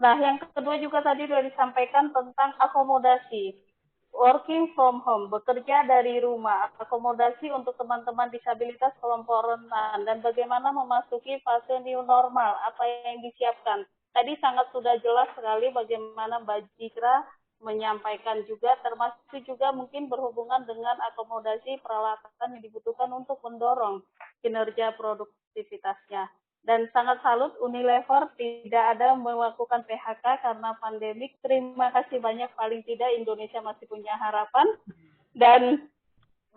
Nah, yang kedua juga tadi sudah disampaikan tentang akomodasi. Working from home, bekerja dari rumah, akomodasi untuk teman-teman disabilitas kelompok rentan, dan bagaimana memasuki fase new normal, apa yang disiapkan. Tadi sangat sudah jelas sekali bagaimana Mbak Jikra menyampaikan juga, termasuk juga mungkin berhubungan dengan akomodasi peralatan yang dibutuhkan untuk mendorong kinerja produktivitasnya. Dan sangat salut Unilever tidak ada melakukan PHK karena pandemik. Terima kasih banyak, paling tidak Indonesia masih punya harapan. Dan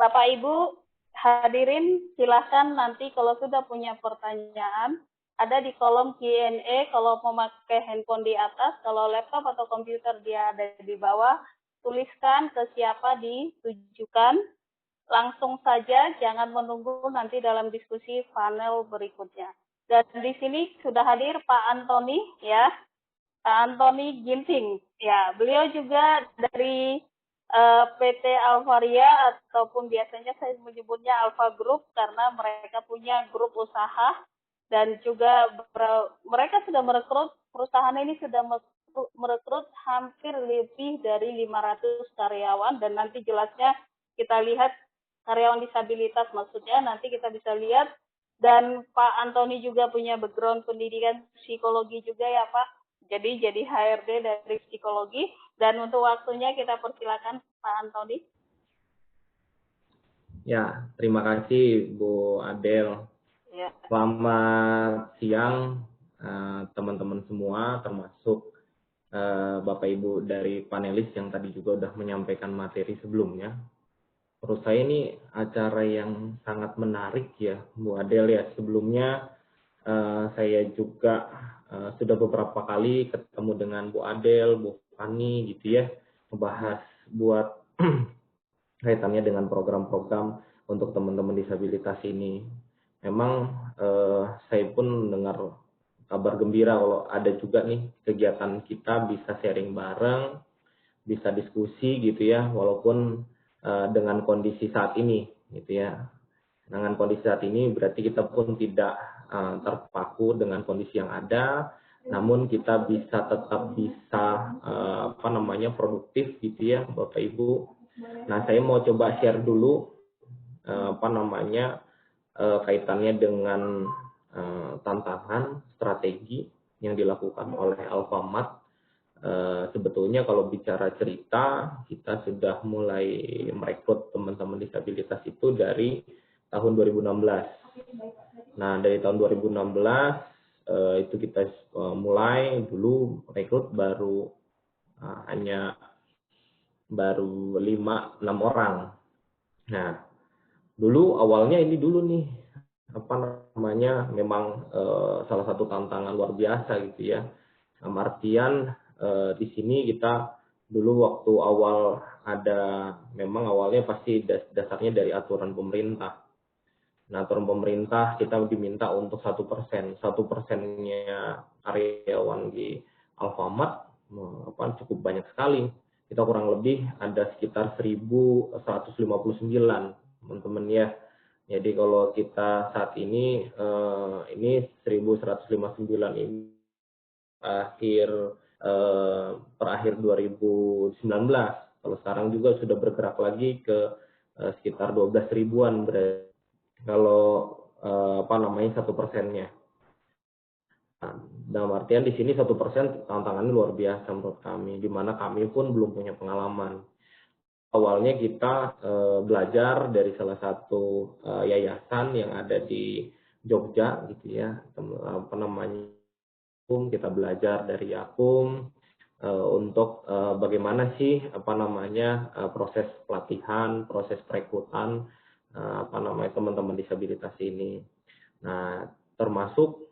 Bapak Ibu hadirin, silahkan nanti kalau sudah punya pertanyaan, ada di kolom Q&A, kalau memakai handphone di atas, kalau laptop atau komputer dia ada di bawah, tuliskan ke siapa ditujukan, langsung saja, jangan menunggu nanti dalam diskusi panel berikutnya. Dan di sini sudah hadir Pak Antoni, ya, Pak Antoni Ginting, ya, beliau juga dari PT Alvaria, ataupun biasanya saya menyebutnya Alpha Group karena mereka punya grup usaha. Dan juga mereka sudah merekrut, perusahaan ini sudah merekrut hampir lebih dari 500 karyawan, dan nanti jelasnya kita lihat karyawan disabilitas maksudnya, nanti kita bisa lihat. Dan Pak Antoni juga punya background pendidikan psikologi juga ya Pak, jadi HRD dari psikologi. Dan untuk waktunya kita persilakan Pak Antoni. Ya, terima kasih Bu Adel. Ya. Selamat siang teman-teman semua, termasuk Bapak Ibu dari panelis yang tadi juga sudah menyampaikan materi sebelumnya. Menurut saya ini acara yang sangat menarik ya Bu Adel ya. Sebelumnya saya juga sudah beberapa kali ketemu dengan Bu Adel, Bu Fani gitu ya, membahas buat kaitannya dengan program-program untuk teman-teman disabilitas ini. Memang saya pun dengar kabar gembira kalau ada juga nih kegiatan kita bisa sharing bareng, bisa diskusi gitu ya, walaupun dengan kondisi saat ini gitu ya. Dengan kondisi saat ini berarti kita pun tidak terpaku dengan kondisi yang ada, namun kita bisa tetap bisa produktif gitu ya Bapak Ibu. Nah, saya mau coba share dulu kaitannya dengan tantangan strategi yang dilakukan oleh Alfamart. Sebetulnya kalau bicara cerita, kita sudah mulai merekrut teman-teman disabilitas itu dari tahun 2016. Nah, dari tahun 2016 itu kita mulai dulu rekrut hanya 5-6 orang. Nah, dulu awalnya ini dulu nih memang salah satu tantangan luar biasa gitu ya. Artian di sini kita dulu waktu awal memang awalnya pasti dasarnya dari aturan pemerintah. Nah, aturan pemerintah kita diminta untuk 1%. 1%-nya karyawan di Alfamart cukup banyak sekali. Kita kurang lebih ada sekitar 1.159 teman-teman ya. Jadi kalau kita saat ini 1.159 ini per akhir 2019. Kalau sekarang juga sudah bergerak lagi ke sekitar 12 ribuan berarti kalau 1%-nya. Nah, dalam artian di sini 1% tantangannya luar biasa menurut kami, di mana kami pun belum punya pengalaman. Awalnya kita belajar dari salah satu yayasan yang ada di Jogja gitu ya, kita belajar dari Yakum untuk bagaimana sih proses pelatihan, proses perekrutan teman-teman disabilitas ini. Nah, termasuk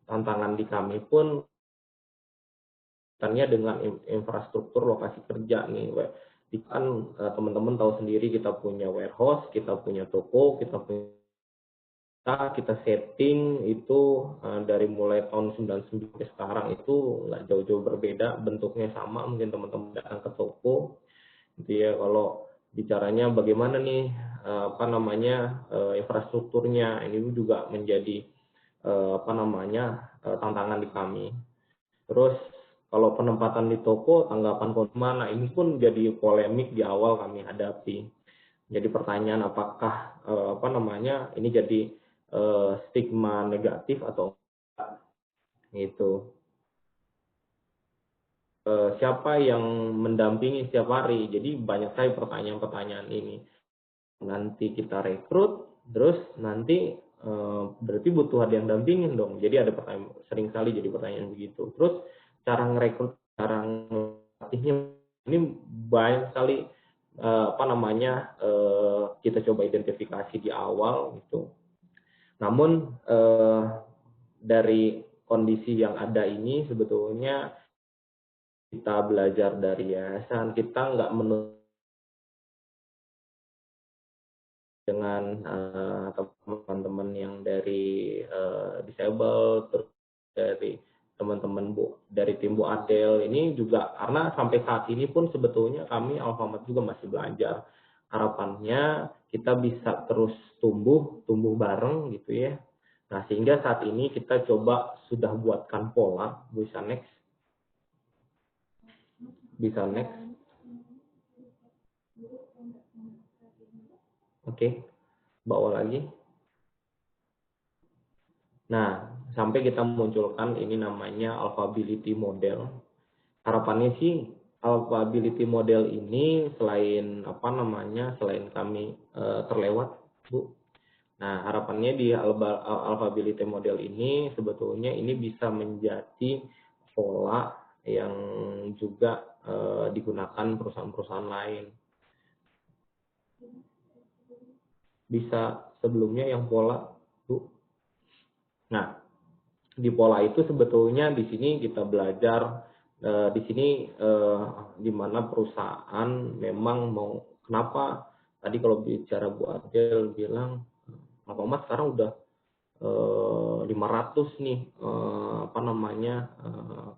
tantangan di kami pun dengan infrastruktur lokasi kerja nih, kan teman-teman tahu sendiri kita punya warehouse, kita punya toko, kita setting itu dari mulai tahun 99 sampai sekarang itu nggak jauh-jauh berbeda, bentuknya sama, mungkin teman-teman datang ke toko gitu ya. Kalau bicaranya bagaimana nih infrastrukturnya, ini juga menjadi tantangan di kami. Terus kalau penempatan di toko, tanggapan konsumen, ini pun jadi polemik di awal kami hadapi. Jadi pertanyaan apakah ini jadi stigma negatif atau enggak gitu. Siapa yang mendampingi setiap hari? Jadi banyak sekali pertanyaan-pertanyaan ini. Nanti kita rekrut, terus nanti berarti butuh ada yang dampingin dong. Jadi ada pertanyaan, sering kali jadi pertanyaan begitu. Terus cara ngerekrut, cara ngelatihnya ini banyak sekali kita coba identifikasi di awal gitu. Namun dari kondisi yang ada ini sebetulnya kita belajar dari yayasan, kita nggak dengan teman-teman yang dari disable, terus dari teman-teman dari tim Bu Adel ini juga, karena sampai saat ini pun sebetulnya kami Alfamart juga masih belajar. Harapannya kita bisa terus tumbuh bareng gitu ya. Nah, sehingga saat ini kita coba sudah buatkan pola, bisa next. Oke, bawa lagi. Nah, sampai kita munculkan ini namanya Alphability Model. Harapannya sih Alphability Model ini selain selain kami terlewat, Bu. Nah, harapannya di Alphability Model ini sebetulnya ini bisa menjadi pola yang juga digunakan perusahaan-perusahaan lain. Bisa sebelumnya yang pola, Bu. Nah, di pola itu sebetulnya di sini kita belajar di sini di mana perusahaan memang mau, kenapa tadi kalau bicara Bu Adel bilang Pak Muhammad sekarang udah 500 nih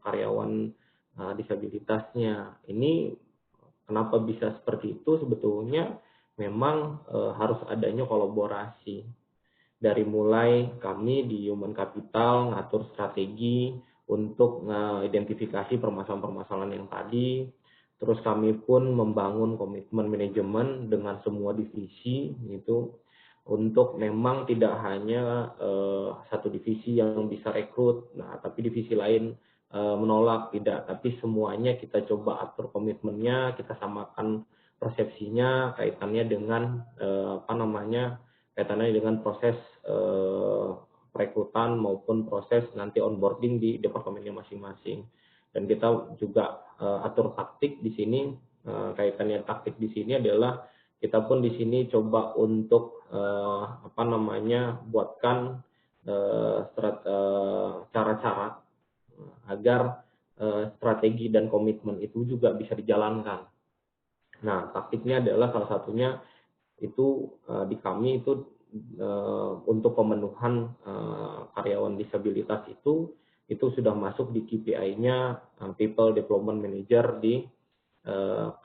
karyawan disabilitasnya. Ini kenapa bisa seperti itu? Sebetulnya memang harus adanya kolaborasi. Dari mulai kami di Human Capital ngatur strategi untuk mengidentifikasi permasalahan-permasalahan yang tadi. Terus kami pun membangun komitmen manajemen dengan semua divisi gitu, untuk memang tidak hanya satu divisi yang bisa rekrut, nah tapi divisi lain menolak, tidak, tapi semuanya kita coba atur komitmennya, kita samakan persepsinya kaitannya dengan kaitannya dengan proses perekrutan maupun proses nanti onboarding di departemennya masing-masing. Dan kita juga atur taktik di sini. Kaitannya taktik di sini adalah kita pun di sini coba untuk buatkan cara-cara agar strategi dan komitmen itu juga bisa dijalankan. Nah, taktiknya adalah salah satunya itu di kami itu untuk pemenuhan karyawan disabilitas itu sudah masuk di KPI-nya People Development Manager di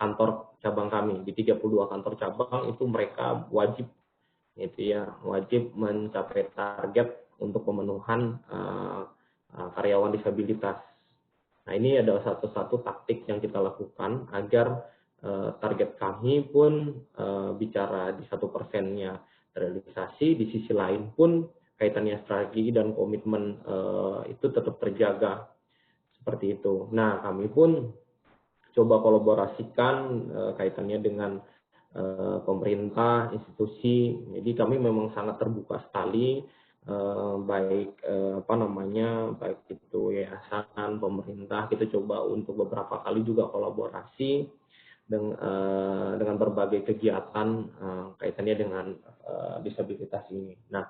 kantor cabang kami. Di 32 kantor cabang itu mereka wajib mencapai target untuk pemenuhan karyawan disabilitas. Nah, ini adalah satu taktik yang kita lakukan agar target kami pun bicara di 1%-nya realisasi, di sisi lain pun kaitannya strategi dan komitmen itu tetap terjaga seperti itu. Nah, kami pun coba kolaborasikan kaitannya dengan pemerintah, institusi. Jadi kami memang sangat terbuka sekali, baik baik itu yayasan, pemerintah. Kita coba untuk beberapa kali juga kolaborasi dengan berbagai kegiatan kaitannya dengan disabilitas ini. Nah,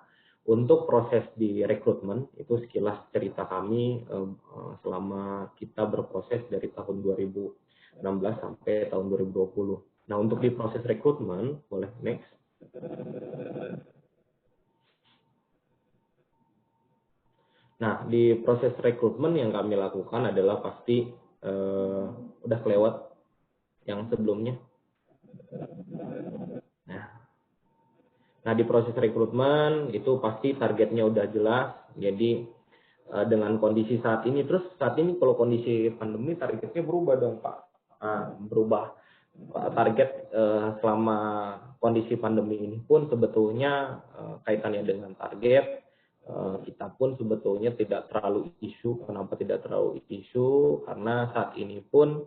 untuk proses di rekrutmen itu sekilas cerita kami selama kita berproses dari tahun 2016 sampai tahun 2020. Nah, untuk di proses rekrutmen, boleh next. Nah, di proses rekrutmen yang kami lakukan adalah pasti udah kelewat yang sebelumnya. Nah, di proses rekrutmen itu pasti targetnya udah jelas. Jadi dengan kondisi saat ini, terus saat ini kalau kondisi pandemi targetnya berubah dong Pak. Berubah target selama kondisi pandemi ini pun sebetulnya kaitannya dengan target kita pun sebetulnya tidak terlalu isu. Kenapa tidak terlalu isu? Karena saat ini pun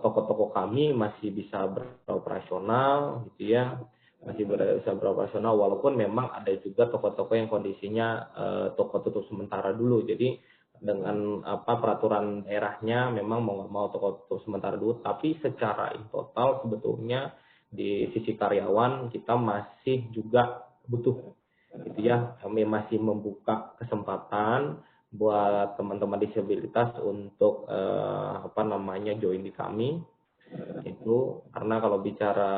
toko-toko kami masih bisa beroperasional gitu ya, masih bisa beroperasional walaupun memang ada juga toko-toko yang kondisinya toko tutup sementara dulu. Jadi dengan peraturan daerahnya memang mau toko tutup sementara dulu, tapi secara in total sebetulnya di sisi karyawan kita masih juga butuh gitu ya. Kami masih membuka kesempatan buat teman-teman disabilitas untuk join di kami itu, karena kalau bicara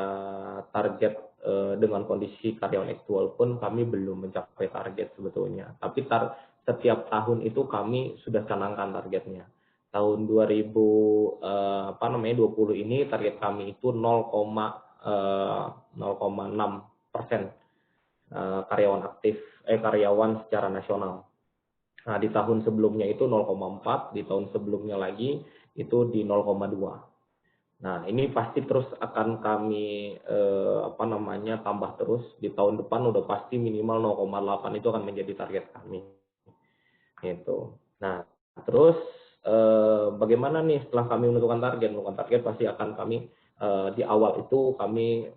target dengan kondisi karyawan aktual pun kami belum mencapai target sebetulnya, tapi setiap tahun itu kami sudah canangkan targetnya. Tahun 2020 ini target kami itu 0,6% karyawan aktif karyawan secara nasional. Nah, di tahun sebelumnya itu 0,4, di tahun sebelumnya lagi itu di 0,2. Nah, ini pasti terus akan kami tambah terus. Di tahun depan udah pasti minimal 0,8 itu akan menjadi target kami. Gitu. Nah, terus bagaimana nih setelah kami menentukan target? Menentukan target pasti akan kami di awal itu kami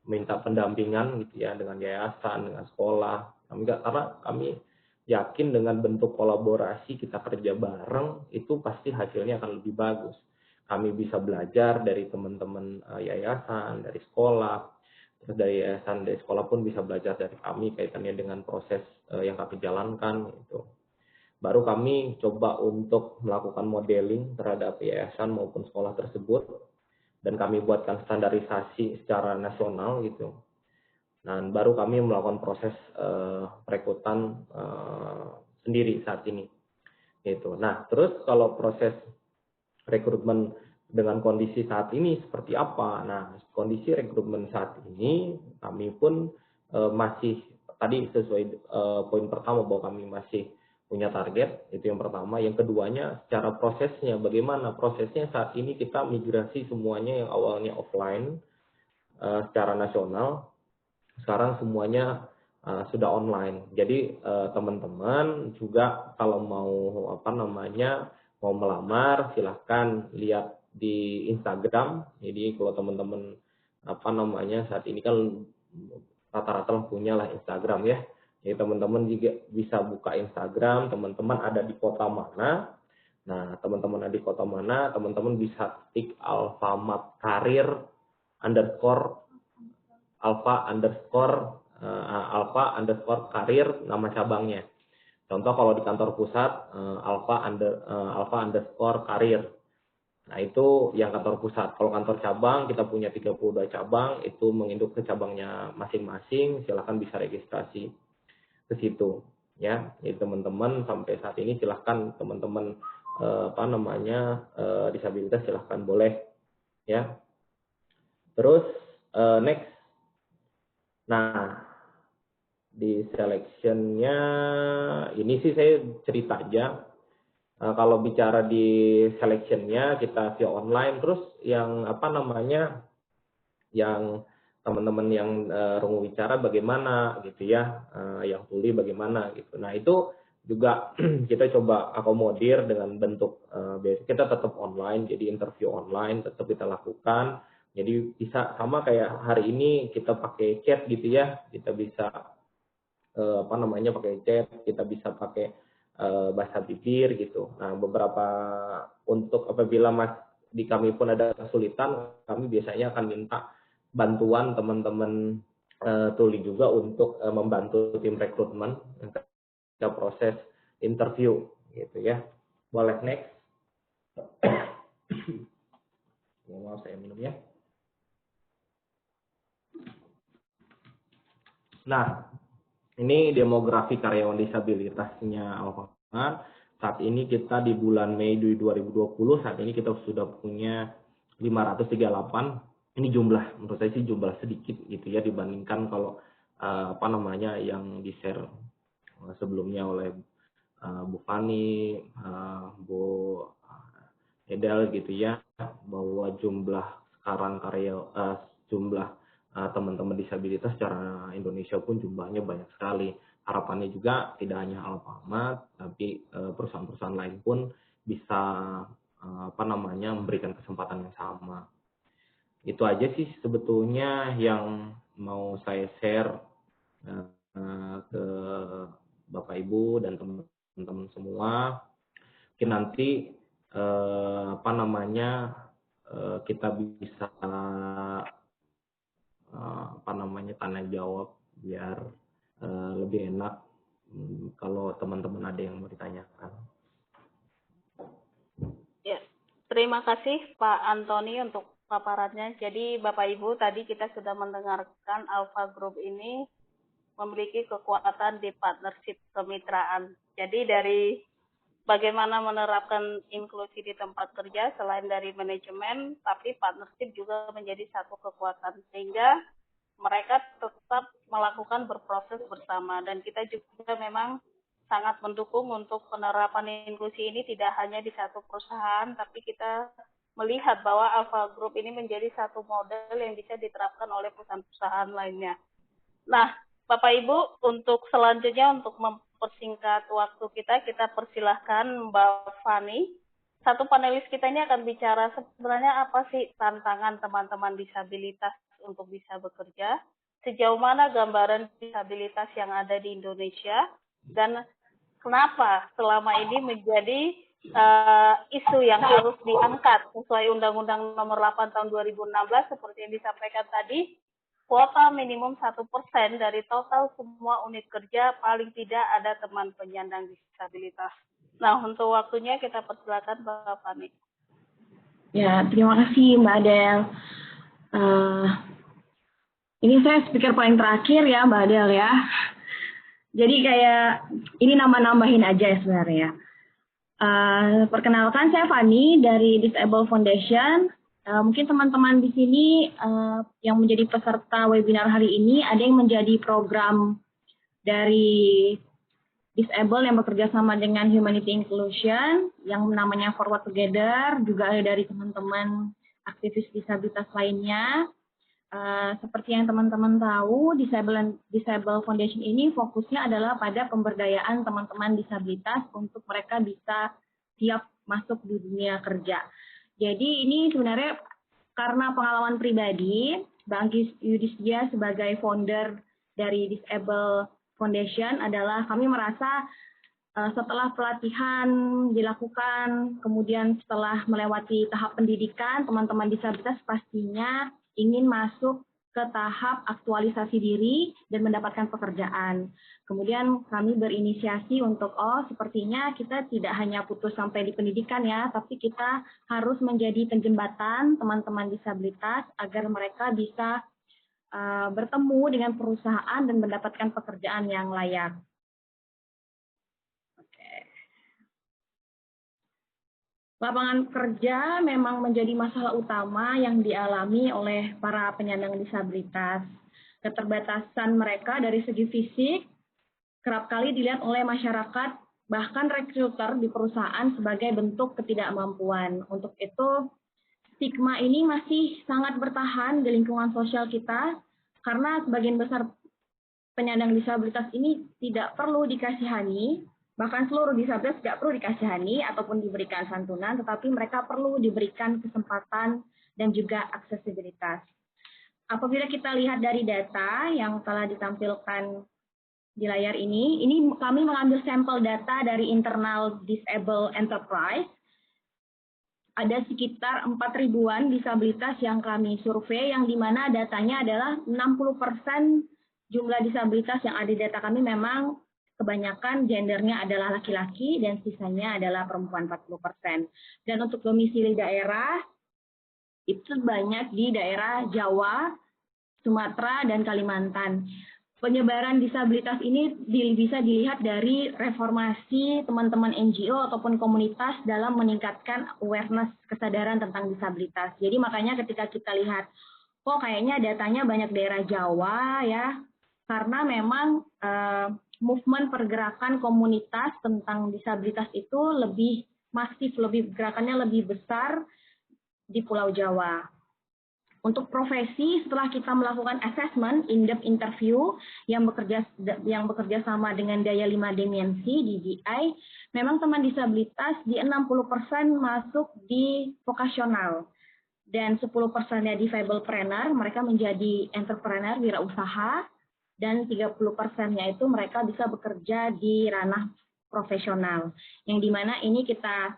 minta pendampingan gitu ya dengan yayasan, dengan sekolah. Karena kami yakin dengan bentuk kolaborasi kita kerja bareng itu pasti hasilnya akan lebih bagus. Kami bisa belajar dari teman-teman yayasan, dari sekolah, terus dari yayasan, dari sekolah pun bisa belajar dari kami kaitannya dengan proses yang kami jalankan gitu. Baru kami coba untuk melakukan modeling terhadap yayasan maupun sekolah tersebut, dan kami buatkan standarisasi secara nasional gitu. Dan baru kami melakukan proses perekrutan sendiri saat ini. Gitu. Nah, terus kalau proses rekrutmen dengan kondisi saat ini seperti apa? Nah, kondisi rekrutmen saat ini kami pun masih tadi sesuai poin pertama bahwa kami masih punya target, itu yang pertama. Yang keduanya secara prosesnya, bagaimana prosesnya saat ini kita migrasi semuanya yang awalnya offline secara nasional, sekarang semuanya sudah online. Jadi teman-teman juga kalau mau mau melamar silahkan lihat di Instagram. Jadi kalau teman-teman saat ini kan rata-rata punya lah Instagram ya. Jadi teman-teman juga bisa buka Instagram, teman-teman ada di kota mana. Nah, teman-teman ada di kota mana, teman-teman bisa ketik Alfamart Karir _alpha_ karir nama cabangnya. Contoh kalau di kantor pusat alpha_ karir. Nah, itu yang kantor pusat. Kalau kantor cabang kita punya 32 cabang, itu menginduk ke cabangnya masing-masing, silakan bisa registrasi ke situ ya. Jadi teman-teman sampai saat ini silahkan teman-teman disabilitas silahkan boleh ya. Terus next. Nah, di selectionnya ini sih saya cerita aja. Kalau bicara di selectionnya kita via online, terus yang yang teman-teman yang rungu bicara bagaimana gitu ya, yang tuli bagaimana gitu. Nah, itu juga kita coba akomodir dengan bentuk kita tetap online, jadi interview online tetap kita lakukan. Jadi bisa sama kayak hari ini kita pakai chat gitu ya, kita bisa pakai chat, kita bisa pakai bahasa bibir gitu. Nah, beberapa untuk apabila di kami pun ada kesulitan, kami biasanya akan minta bantuan teman-teman tuli juga untuk membantu tim rekrutmen ke proses interview gitu ya. Boleh next. Maaf saya minum ya. Nah, ini demografi karyawan disabilitasnya Alfamart. Saat ini kita di bulan Mei 2020, saat ini kita sudah punya 538. Ini jumlah, menurut saya sih jumlah sedikit gitu ya dibandingkan kalau yang di-share sebelumnya oleh Bu Fani, Bu Edel gitu ya, bahwa jumlah sekarang jumlah teman-teman disabilitas secara Indonesia pun jumlahnya banyak sekali. Harapannya juga tidak hanya Alfamart, tapi perusahaan-perusahaan lain pun bisa memberikan kesempatan yang sama. Itu aja sih sebetulnya yang mau saya share ke Bapak Ibu dan teman-teman semua. Mungkin nanti kita bisa tanya jawab biar lebih enak kalau teman-teman ada yang mau ditanyakan. Ya, terima kasih Pak Antoni untuk paparannya. Jadi Bapak Ibu, tadi kita sudah mendengarkan Alpha Group ini memiliki kekuatan di partnership kemitraan. Jadi dari bagaimana menerapkan inklusi di tempat kerja, selain dari manajemen, tapi partnership juga menjadi satu kekuatan, sehingga mereka tetap melakukan berproses bersama. Dan kita juga memang sangat mendukung untuk penerapan inklusi ini tidak hanya di satu perusahaan, tapi kita melihat bahwa Alpha Group ini menjadi satu model yang bisa diterapkan oleh perusahaan-perusahaan lainnya. Nah, Bapak Ibu, untuk selanjutnya untuk mempersingkat waktu kita persilahkan Mbak Fani. Satu panelis kita ini akan bicara sebenarnya apa sih tantangan teman-teman disabilitas untuk bisa bekerja, sejauh mana gambaran disabilitas yang ada di Indonesia, dan kenapa selama ini menjadi isu yang harus diangkat sesuai Undang-Undang Nomor 8 Tahun 2016 seperti yang disampaikan tadi, kuota minimum 1% dari total semua unit kerja, paling tidak ada teman penyandang disabilitas. Nah, untuk waktunya kita persilakan Mbak Fani. Ya, terima kasih Mbak Adel. Ini saya speaker paling terakhir ya Mbak Adel ya. Jadi kayak ini nambah-nambahin aja ya sebenarnya. Perkenalkan saya Fani dari Disable Foundation. Mungkin teman-teman di sini yang menjadi peserta webinar hari ini ada yang menjadi program dari Disable yang bekerja sama dengan Humanity Inclusion yang namanya Forward Together, juga ada dari teman-teman aktivis disabilitas lainnya. Seperti yang teman-teman tahu, Disable Foundation ini fokusnya adalah pada pemberdayaan teman-teman disabilitas untuk mereka bisa siap masuk di dunia kerja. Jadi ini sebenarnya karena pengalaman pribadi, Bang Yudhistia sebagai founder dari Disable Foundation adalah kami merasa setelah pelatihan dilakukan, kemudian setelah melewati tahap pendidikan, teman-teman disabilitas pastinya ingin masuk ke tahap aktualisasi diri dan mendapatkan pekerjaan. Kemudian kami berinisiasi untuk, sepertinya kita tidak hanya putus sampai di pendidikan ya, tapi kita harus menjadi penjembatan teman-teman disabilitas agar mereka bisa bertemu dengan perusahaan dan mendapatkan pekerjaan yang layak. Lapangan kerja memang menjadi masalah utama yang dialami oleh para penyandang disabilitas. Keterbatasan mereka dari segi fisik kerap kali dilihat oleh masyarakat, bahkan rekruter di perusahaan sebagai bentuk ketidakmampuan. Untuk itu, stigma ini masih sangat bertahan di lingkungan sosial kita, karena sebagian besar penyandang disabilitas ini tidak perlu dikasihani, bahkan seluruh disabilitas tidak perlu dikasihani ataupun diberikan santunan, tetapi mereka perlu diberikan kesempatan dan juga aksesibilitas. Apabila kita lihat dari data yang telah ditampilkan di layar ini kami mengambil sampel data dari internal Disable Enterprise. Ada sekitar 4.000-an disabilitas yang kami survei, yang dimana datanya adalah 60% jumlah disabilitas yang ada di data kami memang kebanyakan gendernya adalah laki-laki dan sisanya adalah perempuan 40%. Dan untuk domisili daerah, itu banyak di daerah Jawa, Sumatera, dan Kalimantan. Penyebaran disabilitas ini bisa dilihat dari reformasi teman-teman NGO ataupun komunitas dalam meningkatkan awareness kesadaran tentang disabilitas. Jadi makanya ketika kita lihat, kok kayaknya datanya banyak daerah Jawa ya, karena memang movement pergerakan komunitas tentang disabilitas itu lebih masif, gerakannya lebih besar di Pulau Jawa. Untuk profesi, setelah kita melakukan assessment, in-depth interview yang bekerja sama dengan Daya 5 Dimensi, DGI, memang teman disabilitas di 60% masuk di vokasional. Dan 10%-nya di Fablepreneur, mereka menjadi entrepreneur, wirausaha, dan 30%-nya itu mereka bisa bekerja di ranah profesional. Yang dimana ini kita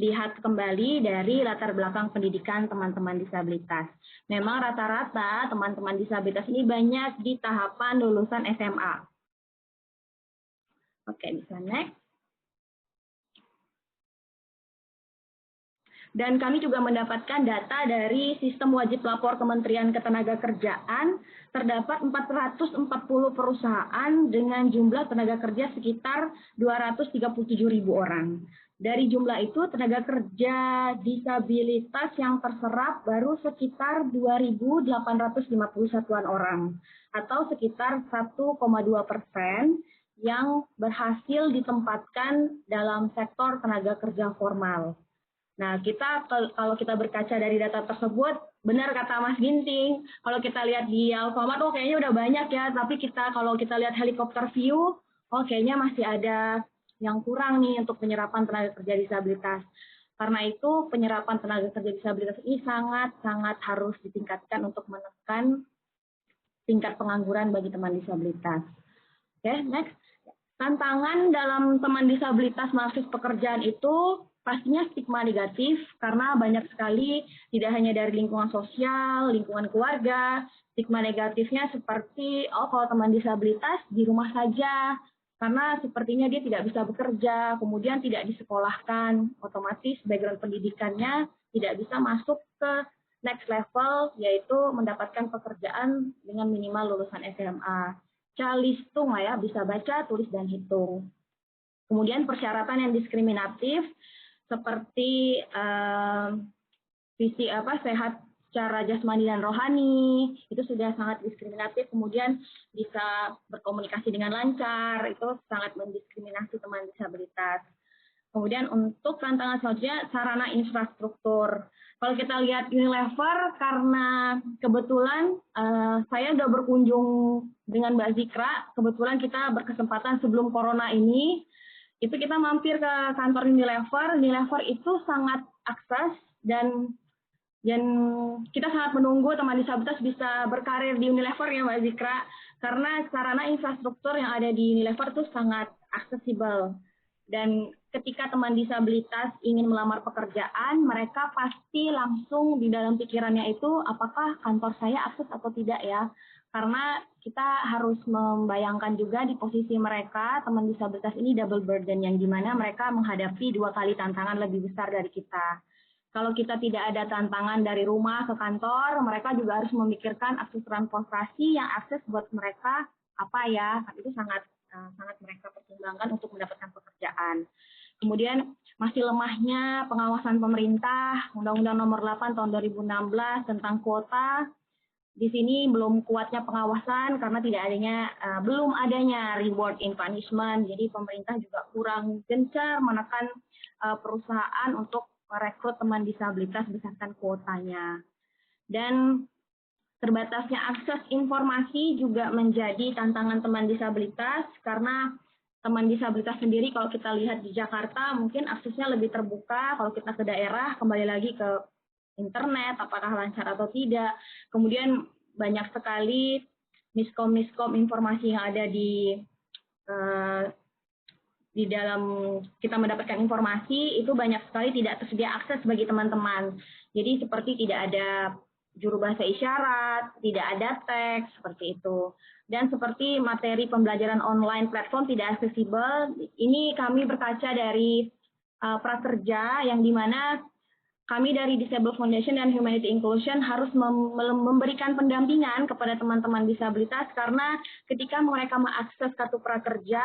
lihat kembali dari latar belakang pendidikan teman-teman disabilitas. Memang rata-rata teman-teman disabilitas ini banyak di tahapan lulusan SMA. Oke, bisa next. Dan kami juga mendapatkan data dari sistem wajib lapor Kementerian Ketenagakerjaan, terdapat 440 perusahaan dengan jumlah tenaga kerja sekitar 237.000 orang. Dari jumlah itu, tenaga kerja disabilitas yang terserap baru sekitar 2.851 orang, atau sekitar 1,2% yang berhasil ditempatkan dalam sektor tenaga kerja formal. Nah, kalau kita berkaca dari data tersebut, benar kata Mas Ginting, kalau kita lihat di Alfamart, kayaknya udah banyak ya, tapi kalau kita lihat helikopter view, kayaknya masih ada yang kurang nih untuk penyerapan tenaga kerja disabilitas. Karena itu, penyerapan tenaga kerja disabilitas ini sangat-sangat harus ditingkatkan untuk menekan tingkat pengangguran bagi teman disabilitas. Oke, next. Tantangan dalam teman disabilitas masuk pekerjaan itu pastinya stigma negatif karena banyak sekali tidak hanya dari lingkungan sosial, lingkungan keluarga, stigma negatifnya seperti oh kalau teman disabilitas di rumah saja karena sepertinya dia tidak bisa bekerja, kemudian tidak disekolahkan, otomatis background pendidikannya tidak bisa masuk ke next level yaitu mendapatkan pekerjaan dengan minimal lulusan SMA. Calistung ya, bisa baca, tulis dan hitung. Kemudian persyaratan yang diskriminatif seperti sehat secara jasmani dan rohani itu sudah sangat diskriminatif. Kemudian bisa berkomunikasi dengan lancar itu sangat mendiskriminasi teman disabilitas. Kemudian untuk tantangan selanjutnya sarana infrastruktur. Kalau kita lihat Unilever karena kebetulan saya sudah berkunjung dengan Mbak Zikra, kebetulan kita berkesempatan sebelum corona ini itu kita mampir ke kantor Unilever. Unilever itu sangat akses dan kita sangat menunggu teman disabilitas bisa berkarir di Unilever ya Mbak Zikra, karena sarana infrastruktur yang ada di Unilever itu sangat aksesibel. Dan ketika teman disabilitas ingin melamar pekerjaan, mereka pasti langsung di dalam pikirannya itu apakah kantor saya akses atau tidak ya. Karena kita harus membayangkan juga di posisi mereka, teman disabilitas ini double burden yang dimana mereka menghadapi 2 kali tantangan lebih besar dari kita. Kalau kita tidak ada tantangan dari rumah ke kantor, mereka juga harus memikirkan akses transportasi yang akses buat mereka apa ya, itu sangat mereka pertimbangkan untuk mendapatkan pekerjaan. Kemudian masih lemahnya pengawasan pemerintah, Undang-Undang Nomor 8 Tahun 2016 tentang kuota. Di sini belum kuatnya pengawasan karena belum adanya reward in punishment. Jadi pemerintah juga kurang gencar menekan perusahaan untuk merekrut teman disabilitas berdasarkan kuotanya. Dan terbatasnya akses informasi juga menjadi tantangan teman disabilitas karena teman disabilitas sendiri kalau kita lihat di Jakarta mungkin aksesnya lebih terbuka, kalau kita ke daerah kembali lagi ke internet apakah lancar atau tidak. Kemudian banyak sekali miskom informasi yang ada di dalam kita mendapatkan informasi itu banyak sekali tidak tersedia akses bagi teman-teman. Jadi seperti tidak ada juru bahasa isyarat, tidak ada teks, seperti itu. Dan seperti materi pembelajaran online platform tidak aksesibel, ini kami berkaca dari prakerja yang dimana kami dari Disable Foundation dan Humanity Inclusion harus memberikan pendampingan kepada teman-teman disabilitas karena ketika mereka mengakses kartu prakerja,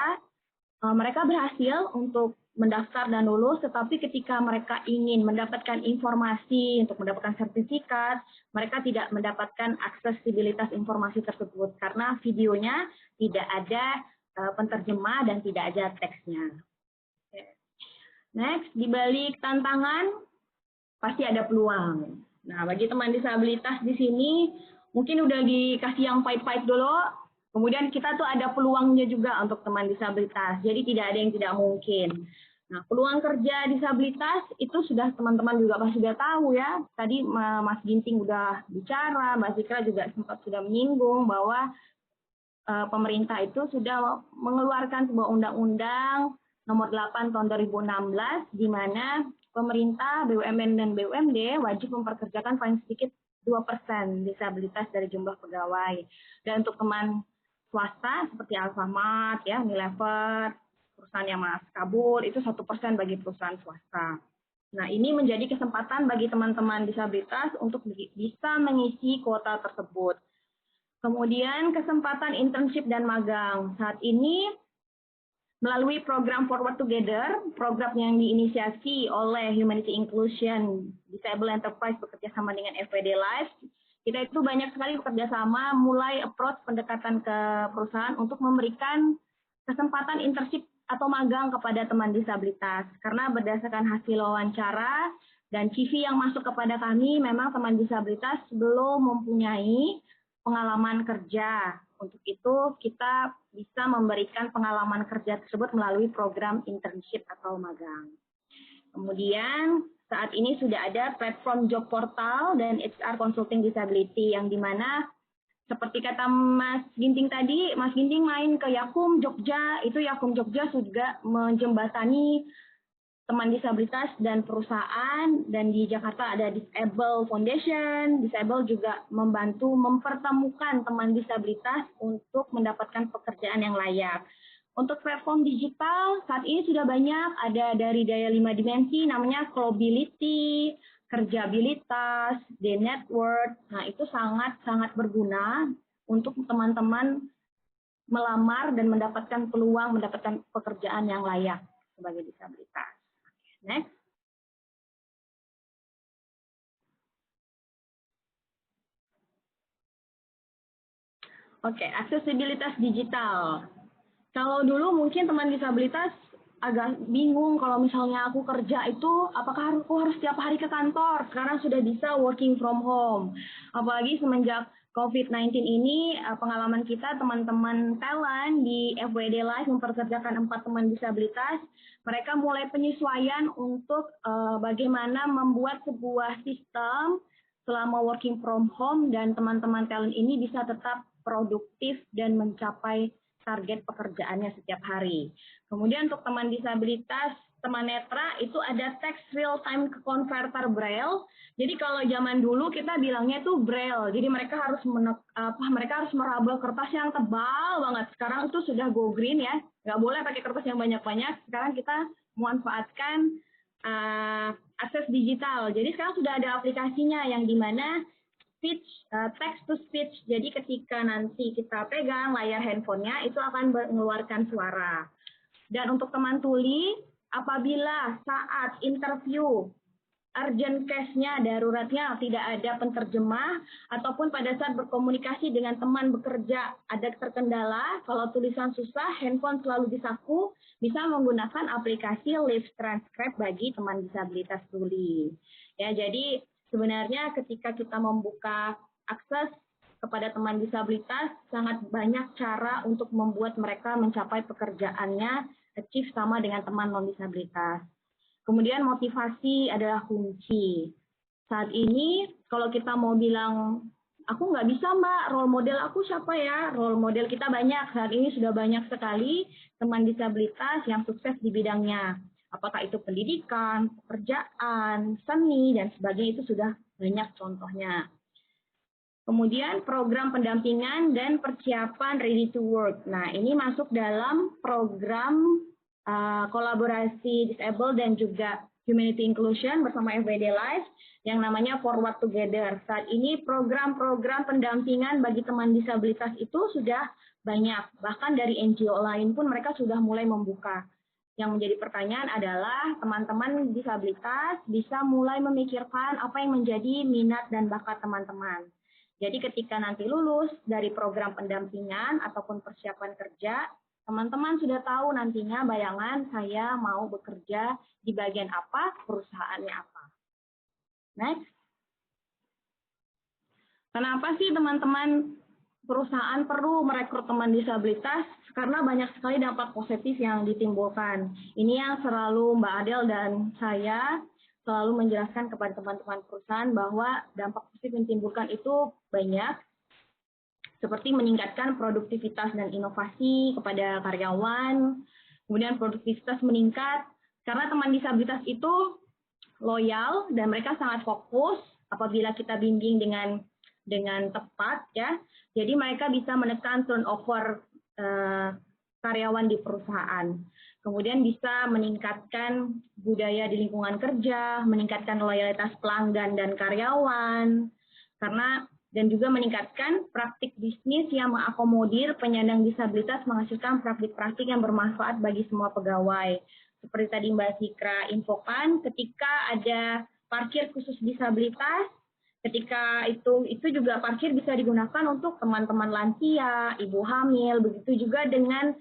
mereka berhasil untuk mendaftar dan lulus, tetapi ketika mereka ingin mendapatkan informasi untuk mendapatkan sertifikat, mereka tidak mendapatkan aksesibilitas informasi tersebut karena videonya tidak ada penterjemah dan tidak ada teksnya. Next, di balik tantangan pasti ada peluang. Nah, bagi teman disabilitas di sini mungkin udah dikasih yang pahit-pahit dulu. Kemudian kita tuh ada peluangnya juga untuk teman disabilitas. Jadi tidak ada yang tidak mungkin. Nah, peluang kerja disabilitas itu sudah teman-teman juga pasti sudah tahu ya. Tadi Mas Ginting udah bicara, Mbak Zikra juga sempat sudah menyinggung bahwa pemerintah itu sudah mengeluarkan sebuah undang-undang nomor 8 tahun 2016 di mana pemerintah, BUMN dan BUMD wajib memperkerjakan paling sedikit 2% disabilitas dari jumlah pegawai. Dan untuk teman swasta seperti Alfamart, ya, Unilever, perusahaan yang Mas Kabur, itu 1% bagi perusahaan swasta. Nah, ini menjadi kesempatan bagi teman-teman disabilitas untuk bisa mengisi kuota tersebut. Kemudian kesempatan internship dan magang. Saat ini melalui program Forward Together, program yang diinisiasi oleh Humanity Inclusion Disable Enterprise bekerja sama dengan FPD Life, kita itu banyak sekali bekerja sama mulai approach pendekatan ke perusahaan untuk memberikan kesempatan internship atau magang kepada teman disabilitas. Karena berdasarkan hasil wawancara dan CV yang masuk kepada kami, memang teman disabilitas belum mempunyai pengalaman kerja. Untuk itu, kita bisa memberikan pengalaman kerja tersebut melalui program internship atau magang. Kemudian, saat ini sudah ada platform job portal dan HR Consulting Disability, yang dimana seperti kata Mas Ginting tadi, Mas Ginting main ke Yakum Jogja, itu Yakum Jogja sudah menjembatani teman disabilitas dan perusahaan, dan di Jakarta ada Disable Foundation. Disable juga membantu mempertemukan teman disabilitas untuk mendapatkan pekerjaan yang layak. Untuk platform digital saat ini sudah banyak, ada dari Daya 5 Dimensi namanya Globability, Kerjabilitas, The Network. Nah, itu sangat-sangat berguna untuk teman-teman melamar dan mendapatkan peluang mendapatkan pekerjaan yang layak sebagai disabilitas. Next. Oke, aksesibilitas digital. Kalau dulu mungkin teman disabilitas agak bingung kalau misalnya aku kerja itu apakah aku harus tiap hari ke kantor. Sekarang sudah bisa working from home. Apalagi semenjak COVID-19 ini, pengalaman kita teman-teman talent di FWD Live mempekerjakan 4 teman disabilitas. Mereka mulai penyesuaian untuk bagaimana membuat sebuah sistem selama working from home dan teman-teman talent ini bisa tetap produktif dan mencapai target pekerjaannya setiap hari. Kemudian untuk teman disabilitas, teman netra itu ada text real time converter braille. Jadi kalau zaman dulu kita bilangnya itu braille. Jadi mereka harus meraba kertas yang tebal banget. Sekarang itu sudah go green ya. Nggak boleh pakai kertas yang banyak-banyak. Sekarang kita memanfaatkan akses digital. Jadi sekarang sudah ada aplikasinya yang dimana speech, text to speech. Jadi ketika nanti kita pegang layar handphonenya itu akan mengeluarkan suara. Dan untuk teman tuli, apabila saat interview urgent case-nya, daruratnya tidak ada penterjemah, ataupun pada saat berkomunikasi dengan teman bekerja ada terkendala, kalau tulisan susah, handphone selalu disaku, bisa menggunakan aplikasi Live Transcribe bagi teman disabilitas tuli. Ya, jadi sebenarnya ketika kita membuka akses kepada teman disabilitas, sangat banyak cara untuk membuat mereka mencapai pekerjaannya, achieve sama dengan teman non-disabilitas. Kemudian motivasi adalah kunci. Saat ini kalau kita mau bilang, aku nggak bisa Mbak, role model aku siapa ya? Role model kita banyak, saat ini sudah banyak sekali teman disabilitas yang sukses di bidangnya. Apakah itu pendidikan, pekerjaan, seni, dan sebagainya, itu sudah banyak contohnya. Kemudian program pendampingan dan persiapan ready to work. Nah, ini masuk dalam program kolaborasi Disable dan juga Humanity Inclusion bersama FWD Live yang namanya Forward Together. Saat ini program-program pendampingan bagi teman disabilitas itu sudah banyak. Bahkan dari NGO lain pun mereka sudah mulai membuka. Yang menjadi pertanyaan adalah teman-teman disabilitas bisa mulai memikirkan apa yang menjadi minat dan bakat teman-teman. Jadi ketika nanti lulus dari program pendampingan ataupun persiapan kerja, teman-teman sudah tahu nantinya bayangan saya mau bekerja di bagian apa, perusahaannya apa. Next. Kenapa sih teman-teman perusahaan perlu merekrut teman disabilitas? Karena banyak sekali dampak positif yang ditimbulkan. Ini yang selalu Mbak Adel dan saya selalu menjelaskan kepada teman-teman perusahaan bahwa dampak positif yang ditimbulkan itu banyak. Seperti meningkatkan produktivitas dan inovasi kepada karyawan, kemudian produktivitas meningkat, karena teman disabilitas itu loyal dan mereka sangat fokus apabila kita bimbing dengan tepat, ya. Jadi mereka bisa menekan turnover karyawan di perusahaan. Kemudian bisa meningkatkan budaya di lingkungan kerja, meningkatkan loyalitas pelanggan dan karyawan, dan juga meningkatkan praktik bisnis yang mengakomodir penyandang disabilitas menghasilkan praktik-praktik yang bermanfaat bagi semua pegawai. Seperti tadi Mbak Zikra infokan, ketika ada parkir khusus disabilitas, ketika itu juga parkir bisa digunakan untuk teman-teman lansia, ibu hamil, begitu juga dengan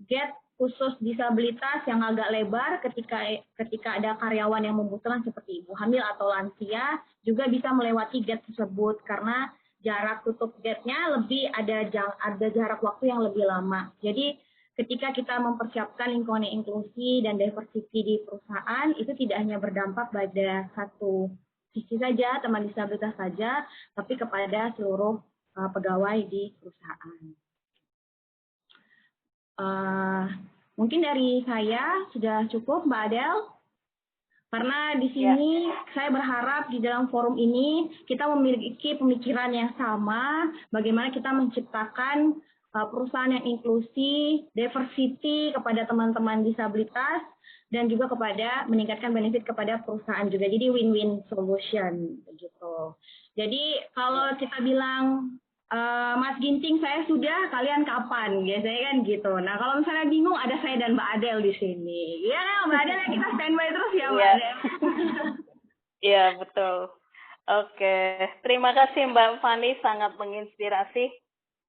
gate khusus disabilitas yang agak lebar ketika ada karyawan yang membutuhkan seperti ibu hamil atau lansia, juga bisa melewati gate tersebut karena jarak tutup gate-nya ada jarak waktu yang lebih lama. Jadi ketika kita mempersiapkan lingkungan yang inklusi dan diversity di perusahaan, itu tidak hanya berdampak pada satu sisi saja, teman disabilitas saja, tapi kepada seluruh pegawai di perusahaan. Mungkin dari saya sudah cukup, Mbak Adel. Karena di sini saya berharap di dalam forum ini kita memiliki pemikiran yang sama, bagaimana kita menciptakan perusahaan yang inklusi, diversity kepada teman-teman disabilitas, dan juga kepada meningkatkan benefit kepada perusahaan juga. Jadi win-win solution begitu. Jadi kalau kita bilang Mas Ginting saya sudah, kalian kapan? Biasanya kan gitu. Nah kalau misalnya bingung ada saya dan Mbak Adel di sini. Iya kan Mbak Adel, kita standby terus ya Mbak Adel. Iya betul. Oke, terima kasih Mbak Fani, sangat menginspirasi.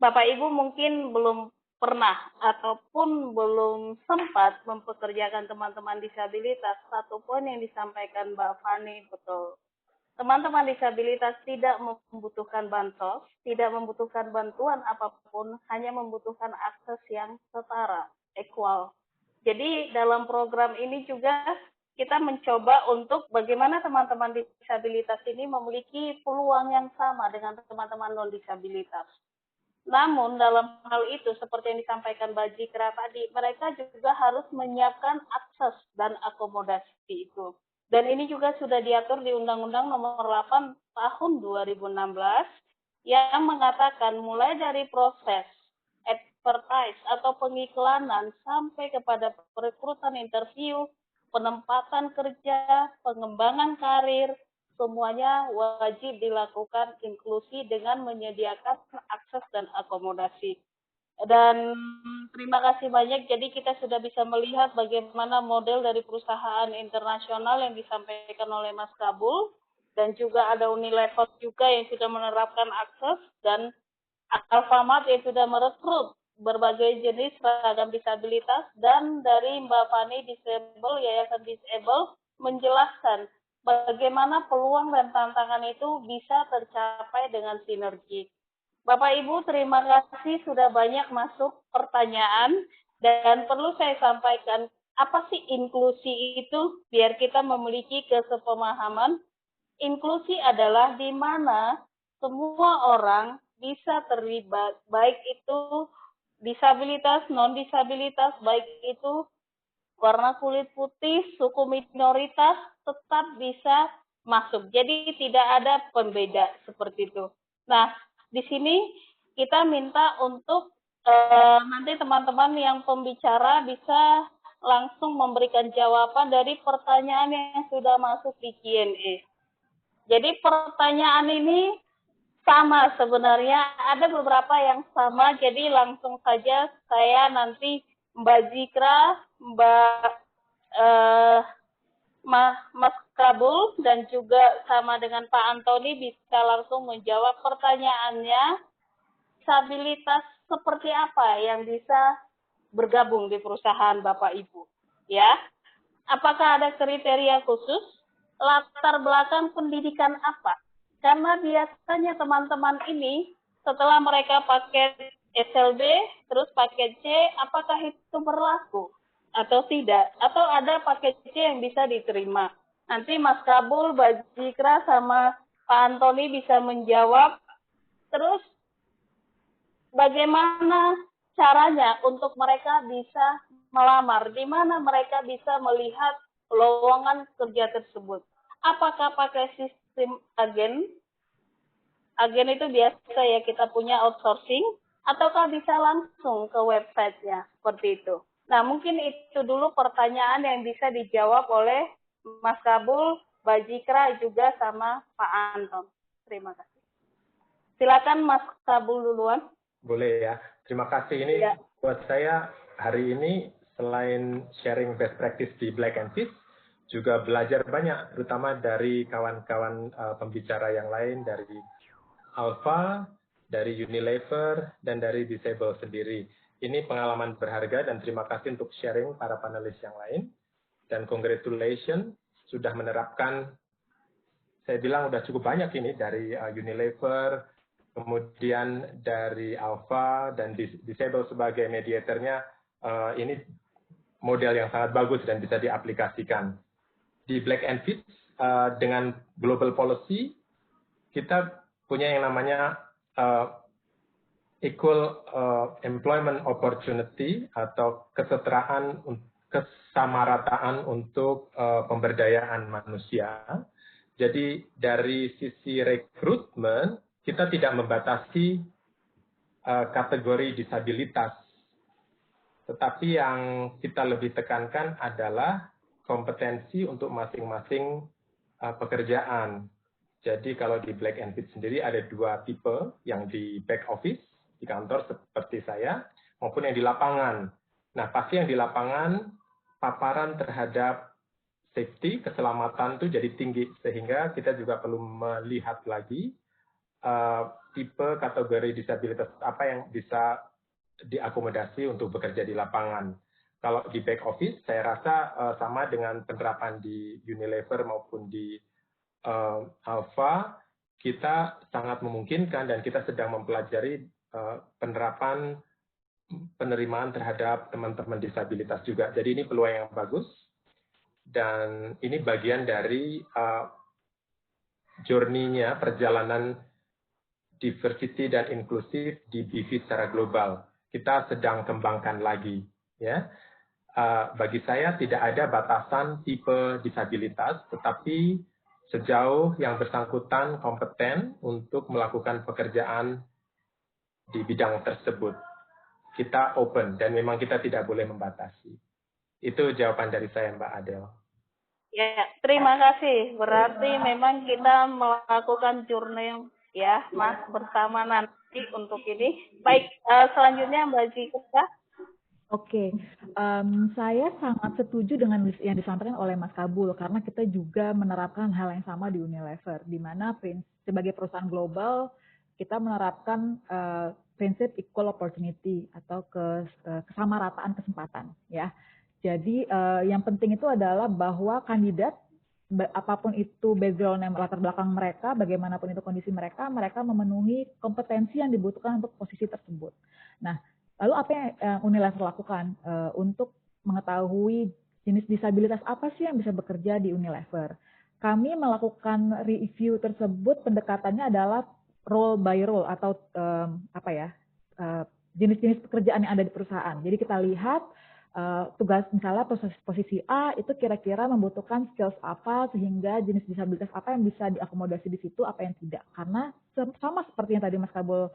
Bapak Ibu mungkin belum pernah ataupun belum sempat mempekerjakan teman-teman disabilitas. Satu poin yang disampaikan Mbak Fani betul. Teman-teman disabilitas tidak membutuhkan bansos, tidak membutuhkan bantuan apapun, hanya membutuhkan akses yang setara, equal. Jadi dalam program ini juga kita mencoba untuk bagaimana teman-teman disabilitas ini memiliki peluang yang sama dengan teman-teman non-disabilitas. Namun dalam hal itu, seperti yang disampaikan Mbak Jikra tadi, mereka juga harus menyiapkan akses dan akomodasi itu. Dan ini juga sudah diatur di Undang-Undang Nomor 8 Tahun 2016 yang mengatakan mulai dari proses advertise atau pengiklanan sampai kepada perekrutan interview, penempatan kerja, pengembangan karir, semuanya wajib dilakukan inklusi dengan menyediakan akses dan akomodasi. Dan terima kasih banyak. Jadi kita sudah bisa melihat bagaimana model dari perusahaan internasional yang disampaikan oleh Mas Kabul, dan juga ada Unilever juga yang sudah menerapkan akses, dan Alfamart yang sudah merekrut berbagai jenis ragam disabilitas, dan dari Mbak Fani Disable, Yayasan Disable, menjelaskan bagaimana peluang dan tantangan itu bisa tercapai dengan sinergi. Bapak Ibu, terima kasih sudah banyak masuk pertanyaan, dan perlu saya sampaikan, apa sih inklusi itu biar kita memiliki kesepemahaman. Inklusi adalah di mana semua orang bisa terlibat, baik itu disabilitas, non-disabilitas, baik itu warna kulit putih, suku minoritas, tetap bisa masuk. Jadi tidak ada pembeda seperti itu. Nah, di sini kita minta untuk nanti teman-teman yang pembicara bisa langsung memberikan jawaban dari pertanyaan yang sudah masuk di Q&A. Jadi pertanyaan ini sama sebenarnya, ada beberapa yang sama, jadi langsung saja saya nanti Mbak Jikra, Mas Kabul, dan juga sama dengan Pak Antoni bisa langsung menjawab pertanyaannya. Disabilitas seperti apa yang bisa bergabung di perusahaan Bapak Ibu? Ya, apakah ada kriteria khusus? Latar belakang pendidikan apa? Karena biasanya teman-teman ini setelah mereka paket SLB, terus paket C, apakah itu berlaku atau tidak? Atau ada paket C yang bisa diterima? Nanti Mas Kabul, Mbak Jikra, sama Pak Antoni bisa menjawab. Terus bagaimana caranya untuk mereka bisa melamar? Di mana mereka bisa melihat lowongan kerja tersebut? Apakah pakai sistem agen? Agen itu biasa ya kita punya outsourcing, ataukah bisa langsung ke websitenya seperti itu. Nah mungkin itu dulu pertanyaan yang bisa dijawab oleh Mas Kabul, Mbak Jikra, juga sama Pak Anton. Terima kasih. Silakan Mas Kabul duluan. Boleh ya. Terima kasih. Ini buat saya hari ini selain sharing best practice di Black and Fish, juga belajar banyak, terutama dari kawan-kawan pembicara yang lain, dari Alpha, dari Unilever, dan dari Disable sendiri. Ini pengalaman berharga, dan terima kasih untuk sharing para panelis yang lain. Dan congratulations, sudah menerapkan, saya bilang sudah cukup banyak ini, dari Unilever, kemudian dari Alpha, dan Disable sebagai mediatornya, ini model yang sangat bagus dan bisa diaplikasikan. Di Black and Fit, dengan global policy, kita punya yang namanya equal employment opportunity atau kesetaraan kesamarataan untuk pemberdayaan manusia. Jadi dari sisi rekrutmen, kita tidak membatasi kategori disabilitas. Tetapi yang kita lebih tekankan adalah kompetensi untuk masing-masing pekerjaan. Jadi kalau di Black and Fit sendiri ada 2 tipe, yang di back office, di kantor seperti saya, maupun yang di lapangan. Nah, pasti yang di lapangan, paparan terhadap safety, keselamatan itu jadi tinggi, sehingga kita juga perlu melihat lagi tipe kategori disabilitas apa yang bisa diakomodasi untuk bekerja di lapangan. Kalau di back office, saya rasa sama dengan penerapan di Unilever maupun di Alpha, kita sangat memungkinkan dan kita sedang mempelajari penerapan penerimaan terhadap teman-teman disabilitas juga. Jadi ini peluang yang bagus dan ini bagian dari journey-nya, perjalanan diversity dan inklusif di BV secara global. Kita sedang kembangkan lagi, ya. Bagi saya tidak ada batasan tipe disabilitas, tetapi sejauh yang bersangkutan kompeten untuk melakukan pekerjaan di bidang tersebut, kita open dan memang kita tidak boleh membatasi. Itu jawaban dari saya, Mbak Adel. Ya, terima kasih. Berarti memang kita melakukan journey ya, Mas, bersama nanti untuk ini. Baik, selanjutnya Mbak Zika. Oke, saya sangat setuju dengan yang disampaikan oleh Mas Kabul karena kita juga menerapkan hal yang sama di Unilever, di mana sebagai perusahaan global kita menerapkan prinsip equal opportunity atau kesamarataan kesempatan, ya. Jadi yang penting itu adalah bahwa kandidat apapun itu background yang latar belakang mereka, bagaimanapun itu kondisi mereka memenuhi kompetensi yang dibutuhkan untuk posisi tersebut. Nah, lalu apa yang Unilever lakukan untuk mengetahui jenis disabilitas apa sih yang bisa bekerja di Unilever? Kami melakukan review tersebut, pendekatannya adalah role by role atau jenis-jenis pekerjaan yang ada di perusahaan. Jadi kita lihat tugas misalnya posisi A itu kira-kira membutuhkan skills apa sehingga jenis disabilitas apa yang bisa diakomodasi di situ, apa yang tidak. Karena sama seperti yang tadi Mas Kabul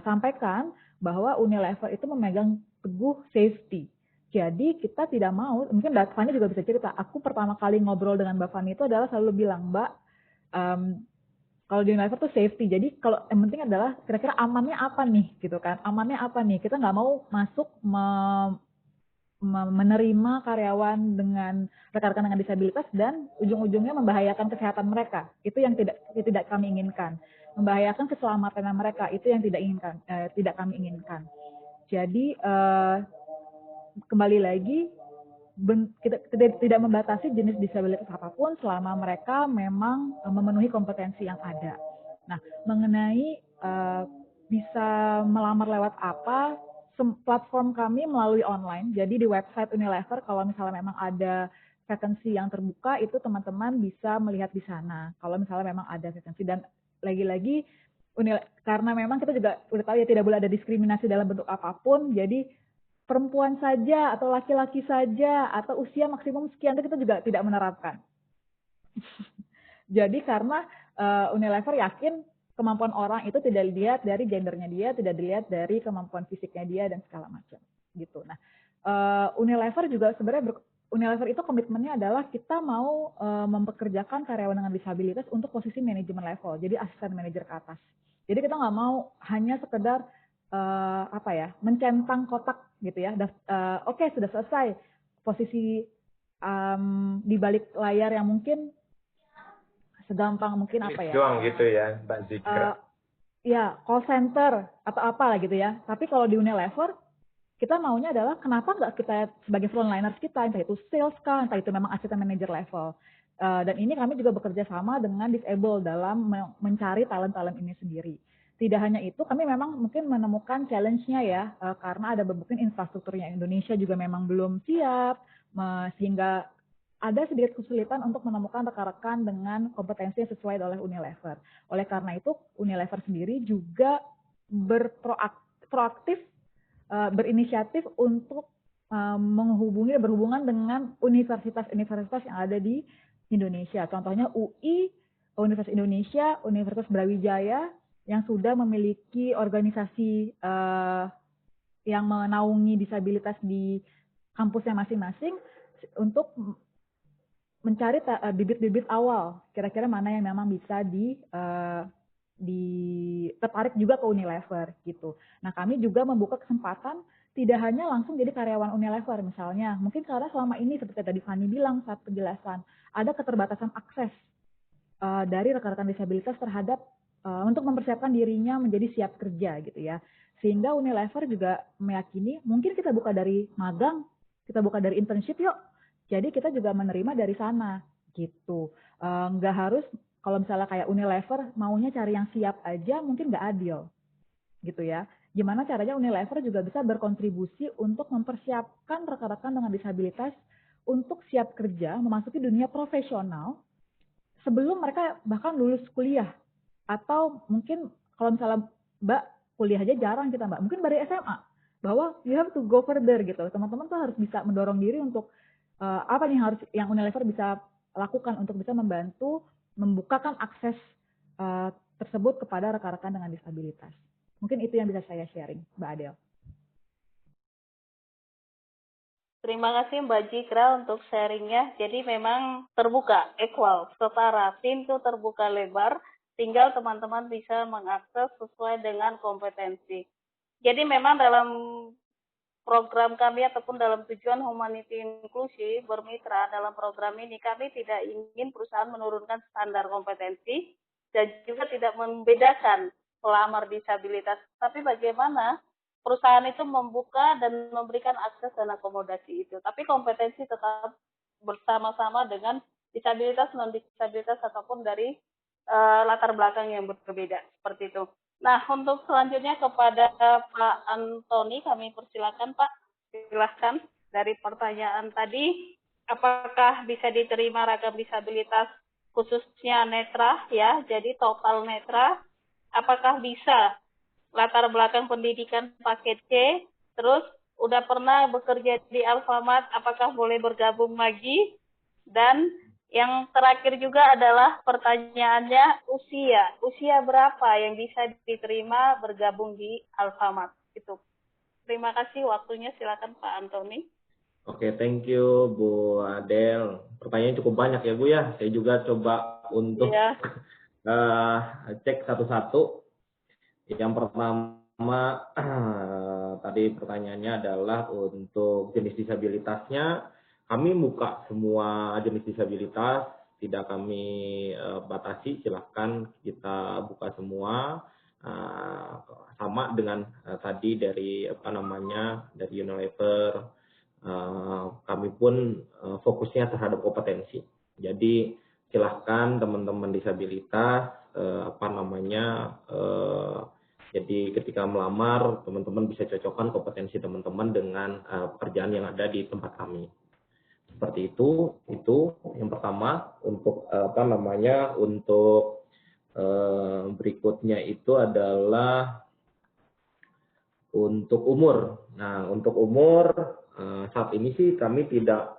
sampaikan, bahwa Unilever itu memegang teguh safety. Jadi kita tidak mau, mungkin Mbak Fani juga bisa cerita, aku pertama kali ngobrol dengan Mbak Fani itu adalah selalu bilang, Mbak, kalau di Unilever tuh safety, jadi kalau yang penting adalah kira-kira amannya apa nih, gitu kan, amannya apa nih, kita nggak mau masuk menerima karyawan dengan rekan-rekan dengan disabilitas dan ujung-ujungnya membahayakan kesehatan mereka, itu yang tidak kami inginkan. Membahayakan keselamatan mereka, itu yang tidak kami inginkan. Jadi kembali lagi kita tidak membatasi jenis disabilitas apapun selama mereka memang memenuhi kompetensi yang ada. Nah, mengenai bisa melamar lewat apa, platform kami melalui online. Jadi di website Unilever kalau misalnya memang ada vacancy yang terbuka, itu teman-teman bisa melihat di sana. Kalau misalnya memang ada vacancy, dan lagi-lagi karena memang kita juga udah tahu ya tidak boleh ada diskriminasi dalam bentuk apapun, jadi perempuan saja atau laki-laki saja atau usia maksimum sekian itu kita juga tidak menerapkan. Jadi karena Unilever yakin kemampuan orang itu tidak dilihat dari gendernya dia, tidak dilihat dari kemampuan fisiknya dia dan segala macam gitu. Nah, Unilever juga sebenarnya Unilever itu komitmennya adalah kita mau mempekerjakan karyawan dengan disabilitas untuk posisi manajemen level, jadi asisten manajer ke atas. Jadi kita nggak mau hanya sekedar mencentang kotak gitu ya. Oke, sudah selesai posisi di balik layar yang mungkin segampang mungkin apa ya? Doang gitu ya, Mbak Zikra. Ya, call center atau apa lah gitu ya. Tapi kalau di Unilever kita maunya adalah kenapa nggak kita sebagai frontliners kita, entah itu sales kah, entah itu memang asisten manager level. Dan ini kami juga bekerja sama dengan Disable dalam mencari talent-talent ini sendiri. Tidak hanya itu, kami memang mungkin menemukan challenge-nya ya, karena ada mungkin infrastrukturnya Indonesia juga memang belum siap, sehingga ada sedikit kesulitan untuk menemukan rekan-rekan dengan kompetensi yang sesuai oleh Unilever. Oleh karena itu, Unilever sendiri juga proaktif berinisiatif untuk berhubungan dengan universitas-universitas yang ada di Indonesia. Contohnya UI, Universitas Indonesia, Universitas Brawijaya yang sudah memiliki organisasi yang menaungi disabilitas di kampusnya masing-masing untuk mencari bibit-bibit awal, kira-kira mana yang memang bisa tertarik juga ke Unilever gitu. Nah, kami juga membuka kesempatan tidak hanya langsung jadi karyawan Unilever misalnya. Mungkin karena selama ini seperti tadi Fanny bilang saat penjelasan, ada keterbatasan akses dari rekan-rekan disabilitas terhadap untuk mempersiapkan dirinya menjadi siap kerja gitu ya. Sehingga Unilever juga meyakini mungkin kita buka dari magang, kita buka dari internship yuk. Jadi kita juga menerima dari sana gitu. Nggak harus kalau misalnya kayak Unilever maunya cari yang siap aja mungkin nggak adil gitu ya. Gimana caranya Unilever juga bisa berkontribusi untuk mempersiapkan rekan-rekan dengan disabilitas untuk siap kerja, memasuki dunia profesional sebelum mereka bahkan lulus kuliah. Atau mungkin kalau misalnya Mbak kuliah aja jarang kita Mbak, mungkin dari SMA, bahwa you have to go further gitu. Teman-teman tuh harus bisa mendorong diri untuk apa nih yang Unilever bisa lakukan untuk bisa membantu membukakan akses tersebut kepada rekan-rekan dengan disabilitas. Mungkin itu yang bisa saya sharing, Mbak Adel. Terima kasih Mbak Jikra untuk sharingnya. Jadi memang terbuka, equal, setara, pintu terbuka lebar, tinggal teman-teman bisa mengakses sesuai dengan kompetensi. Jadi memang dalam program kami ataupun dalam tujuan humanity inklusi bermitra dalam program ini, kami tidak ingin perusahaan menurunkan standar kompetensi dan juga tidak membedakan pelamar disabilitas, tapi bagaimana perusahaan itu membuka dan memberikan akses dan akomodasi itu. Tapi kompetensi tetap bersama-sama dengan disabilitas, non-disabilitas, ataupun dari latar belakang yang berbeda, seperti itu. Nah, untuk selanjutnya kepada Pak Antoni, kami persilakan Pak. Silahkan dari pertanyaan tadi, apakah bisa diterima ragam disabilitas khususnya netra ya, jadi total netra, apakah bisa latar belakang pendidikan paket C, terus udah pernah bekerja di Alfamart, apakah boleh bergabung lagi? Dan yang terakhir juga adalah pertanyaannya usia berapa yang bisa diterima bergabung di Alfamart? Itu. Terima kasih waktunya, silakan Pak Antoni. Oke, thank you Bu Adel. Pertanyaannya cukup banyak ya Bu ya. Saya juga coba untuk cek satu-satu. Yang pertama tadi pertanyaannya adalah untuk jenis disabilitasnya. Kami buka semua jenis disabilitas, tidak kami batasi. Silahkan kita buka semua. Sama dengan tadi dari dari Unilever. Kami pun fokusnya terhadap kompetensi. Jadi silahkan teman-teman disabilitas jadi ketika melamar, teman-teman bisa cocokkan kompetensi teman-teman dengan pekerjaan yang ada di tempat kami. Seperti itu yang pertama. Untuk untuk berikutnya itu adalah untuk umur. Nah, untuk umur saat ini sih kami tidak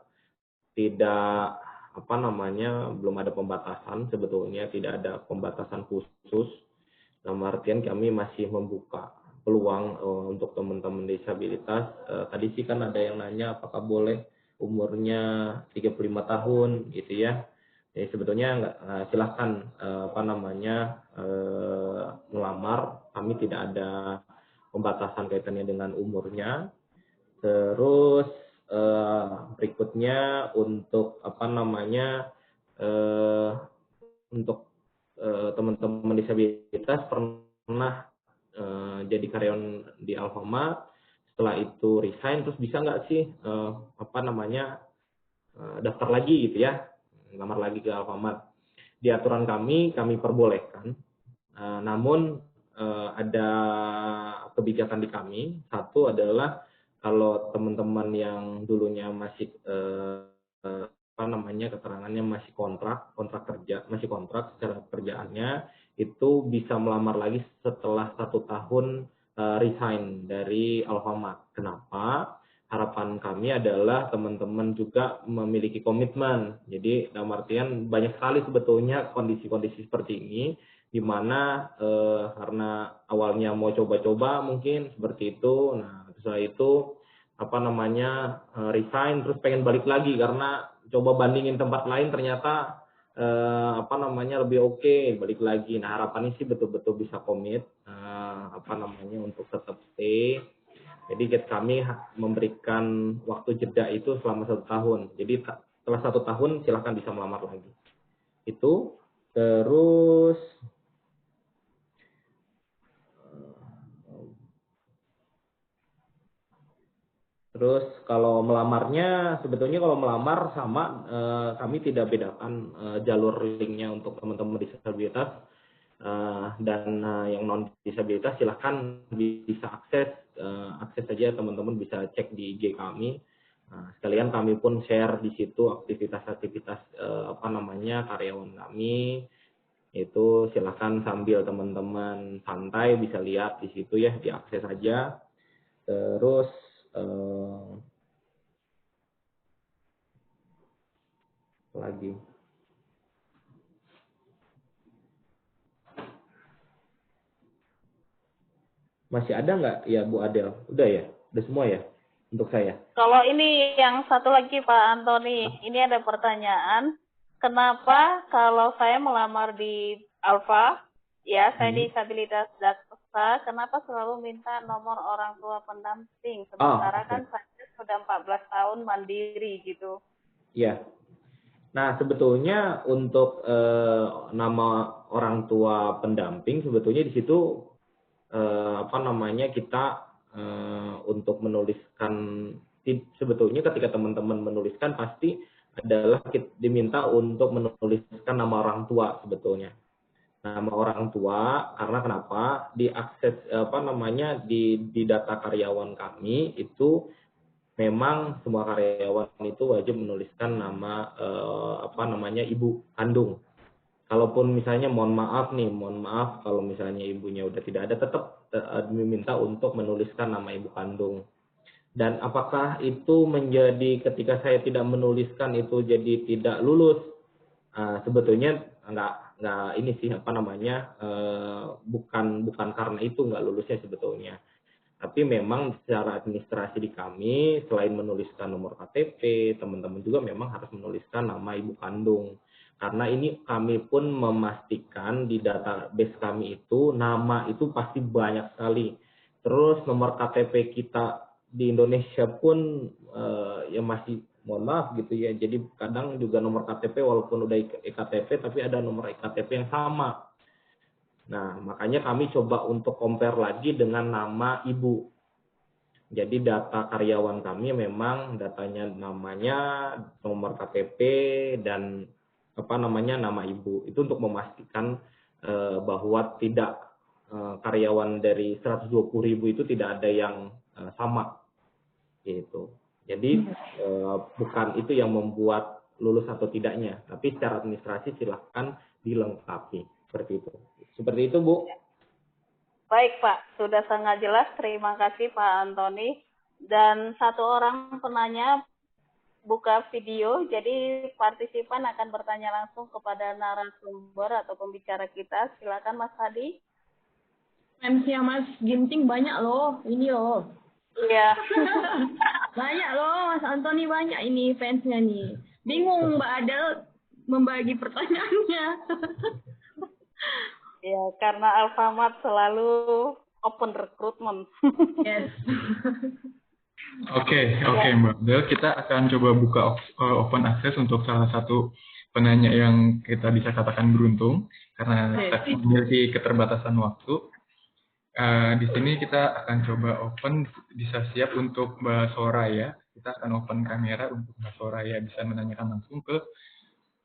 belum ada pembatasan, sebetulnya tidak ada pembatasan khusus. Dalam artian kami masih membuka peluang untuk teman-teman disabilitas. Tadi sih kan ada yang nanya apakah boleh umurnya 35 tahun gitu ya. Jadi sebetulnya silahkan melamar. Kami tidak ada pembatasan kaitannya dengan umurnya. Terus berikutnya untuk untuk teman-teman disabilitas pernah jadi karyawan di Alfamart, setelah itu resign, terus bisa nggak sih daftar lagi gitu ya, lamar lagi ke Alfamart. Di aturan kami perbolehkan, namun ada kebijakan di kami. Satu adalah kalau teman-teman yang dulunya masih keterangannya masih kontrak kerja, masih kontrak secara pekerjaannya, itu bisa melamar lagi setelah 1 tahun resign dari Alfamart. Kenapa? Harapan harapan kami adalah teman-teman juga memiliki komitmen. Jadi dalam artian banyak sekali sebetulnya kondisi-kondisi seperti ini, di mana karena awalnya mau coba-coba mungkin seperti itu. Nah, setelah itu resign terus pengen balik lagi karena coba bandingin tempat lain ternyata lebih oke, balik lagi. Nah, harapannya sih betul-betul bisa komit untuk tetap stay. Jadi kami memberikan waktu jeda itu selama 1 tahun. Jadi setelah 1 tahun silahkan bisa melamar lagi. Itu terus kalau melamarnya sebetulnya kalau melamar sama kami tidak bedakan jalur linknya untuk teman-teman disabilitas dan yang non disabilitas silahkan bisa akses saja, teman-teman bisa cek di IG kami. Nah, sekalian kami pun share di situ aktivitas-aktivitas karyawan kami. Itu silahkan sambil teman-teman santai bisa lihat di situ ya, diakses aja. Terus lagi masih ada nggak ya Bu Adel? Udah ya? Udah semua ya untuk saya? Kalau ini yang satu lagi Pak Antoni, ini ada pertanyaan. Kenapa kalau saya melamar di Alfa, ya saya disabilitas daksa, kenapa selalu minta nomor orang tua pendamping? Sementara kan saya sudah 14 tahun mandiri gitu. Iya. Nah, sebetulnya untuk nama orang tua pendamping sebetulnya di situ kita untuk menuliskan, sebetulnya ketika teman-teman menuliskan pasti adalah diminta untuk menuliskan nama orang tua sebetulnya. Nama orang tua karena kenapa? Diakses di data karyawan kami itu memang semua karyawan itu wajib menuliskan nama ibu kandung. Kalaupun misalnya mohon maaf kalau misalnya ibunya udah tidak ada, tetap diminta untuk menuliskan nama ibu kandung. Dan apakah itu menjadi ketika saya tidak menuliskan itu jadi tidak lulus? Sebetulnya nggak ini sih bukan karena itu nggak lulusnya sebetulnya. Tapi memang secara administrasi di kami selain menuliskan nomor KTP, teman-teman juga memang harus menuliskan nama ibu kandung. Karena ini kami pun memastikan di database kami itu nama itu pasti banyak sekali. Terus nomor KTP kita di Indonesia pun ya masih mohon maaf gitu ya. Jadi kadang juga nomor KTP walaupun udah EKTP tapi ada nomor EKTP yang sama. Nah, makanya kami coba untuk compare lagi dengan nama ibu. Jadi data karyawan kami memang datanya namanya, nomor KTP dan nama ibu. Itu untuk memastikan bahwa tidak karyawan dari 120.000 itu tidak ada yang sama gitu. Jadi bukan itu yang membuat lulus atau tidaknya, tapi secara administrasi silahkan dilengkapi seperti itu. Seperti itu, Bu. Baik, Pak. Sudah sangat jelas. Terima kasih, Pak Antoni. Dan satu orang penanya buka video, jadi partisipan akan bertanya langsung kepada narasumber atau pembicara kita. Silakan, Mas Hadi. Fansnya Mas Ginting banyak loh, ini loh. Iya. Banyak loh, Mas Antoni banyak ini fansnya nih. Bingung Mbak Adel membagi pertanyaannya. Ya, karena Alfamart selalu open recruitment. Yes. Oke, Mbak Del, kita akan coba buka open access untuk salah satu penanya yang kita bisa katakan beruntung karena memiliki keterbatasan waktu. Di sini kita akan coba open, bisa siap untuk Mbak Soraya. Kita akan open kamera untuk Mbak Soraya bisa menanyakan langsung ke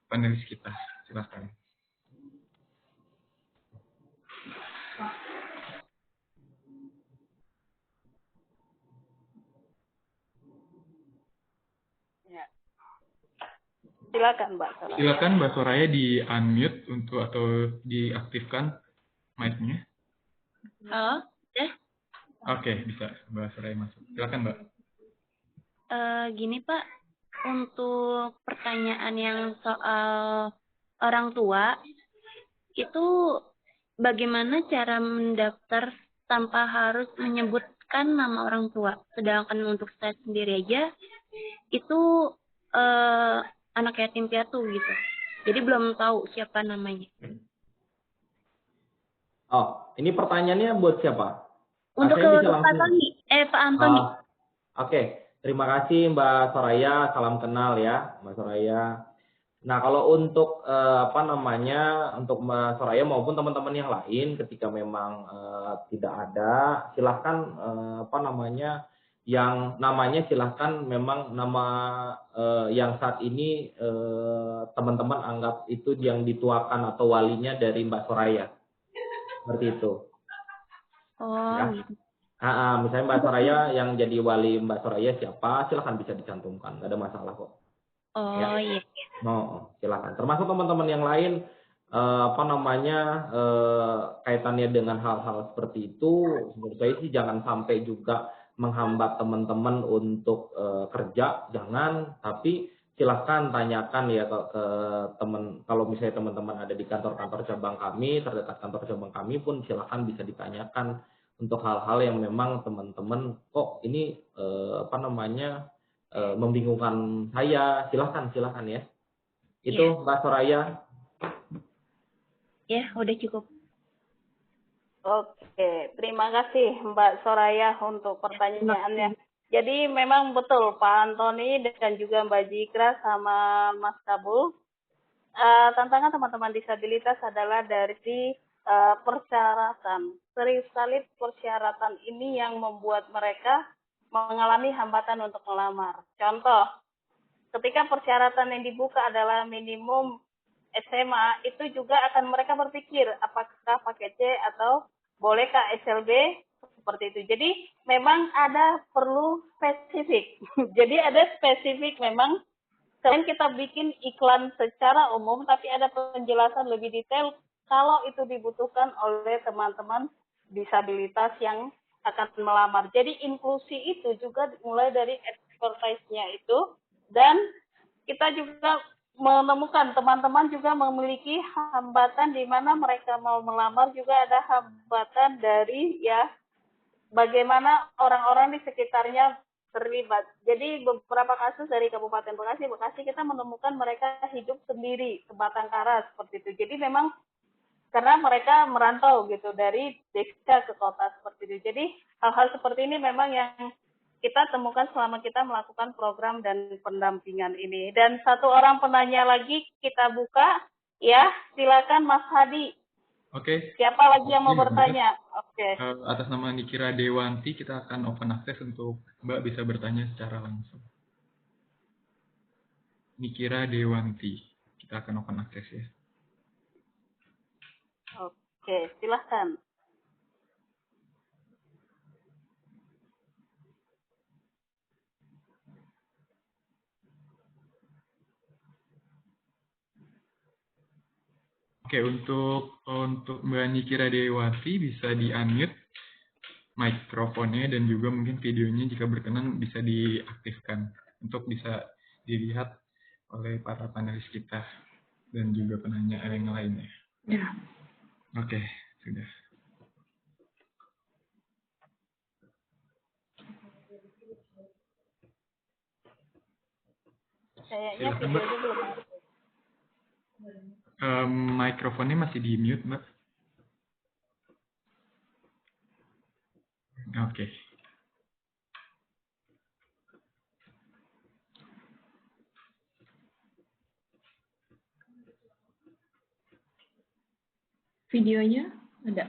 panelis kita. Silakan. Silakan Mbak Soraya. Silakan Mbak Soraya di unmute untuk atau diaktifkan mic-nya. Oh, Oke, bisa Mbak Soraya masuk. Silakan Mbak. Gini Pak, untuk pertanyaan yang soal orang tua, itu bagaimana cara mendaftar tanpa harus menyebutkan nama orang tua? Sedangkan untuk saya sendiri aja, itu anak yatim piatu gitu. Jadi belum tahu siapa namanya. Oh, ini pertanyaannya buat siapa? Untuk Saya bisa Pak langsung. Tony, Pak Antoni. Oke, terima kasih Mbak Soraya, salam kenal ya Mbak Soraya. Nah, kalau untuk untuk Mbak Soraya maupun teman-teman yang lain, ketika memang tidak ada, silahkan yang namanya silahkan memang nama yang saat ini teman-teman anggap itu yang dituakan atau walinya dari Mbak Soraya, seperti itu. Oh, Ya. gitu. Misalnya Mbak Soraya yang jadi wali Mbak Soraya siapa, silahkan bisa dicantumkan, nggak ada masalah kok. Oh, Ya. iya. Silakan. Termasuk teman-teman yang lain kaitannya dengan hal-hal seperti itu, menurut saya sih jangan sampai juga menghambat teman-teman untuk kerja, jangan. Tapi silahkan tanyakan ya ke teman, kalau misalnya teman-teman ada di kantor-kantor cabang kami, terdekat kantor cabang kami pun silahkan bisa ditanyakan untuk hal-hal yang memang teman-teman kok ini membingungkan saya, silahkan ya. Itu Mbak Soraya. Ya, udah cukup. Oke, terima kasih Mbak Soraya untuk pertanyaannya. Jadi memang betul Pak Antoni dan juga Mbak Jikra sama Mas Kabul. Tantangan teman-teman disabilitas adalah dari persyaratan. Sering sekali persyaratan ini yang membuat mereka mengalami hambatan untuk melamar. Contoh, ketika persyaratan yang dibuka adalah minimum SMA, itu juga akan mereka berpikir apakah paket C atau bolehkah SLB, seperti itu. Jadi memang ada perlu spesifik. Jadi ada spesifik memang. Selain kita bikin iklan secara umum, tapi ada penjelasan lebih detail kalau itu dibutuhkan oleh teman-teman disabilitas yang akan melamar. Jadi inklusi itu juga mulai dari expertise-nya itu, dan kita juga menemukan teman-teman juga memiliki hambatan di mana mereka mau melamar, juga ada hambatan dari ya bagaimana orang-orang di sekitarnya terlibat. Jadi beberapa kasus dari Kabupaten Bekasi kita menemukan mereka hidup sendiri sebatang kara seperti itu. Jadi memang karena mereka merantau gitu dari desa ke kota seperti itu. Jadi hal-hal seperti ini memang yang kita temukan selama kita melakukan program dan pendampingan ini. Dan satu orang penanya lagi kita buka, ya silakan Mas Hadi. Oke. Siapa lagi yang mau bertanya? Oke. Atas nama Nikira Dewanti, kita akan open access untuk Mbak bisa bertanya secara langsung. Nikira Dewanti, kita akan open access ya. Oke, silahkan. Oke, untuk Mbak Nikira Dewati bisa di-unmute mikrofonnya dan juga mungkin videonya jika berkenan bisa diaktifkan untuk bisa dilihat oleh para panelis kita dan juga penanya yang lainnya. Ya. Oke, sudah. Kayaknya videonya belum ada. Mikrofonnya masih di mute, Mbak. Oke. Videonya ada.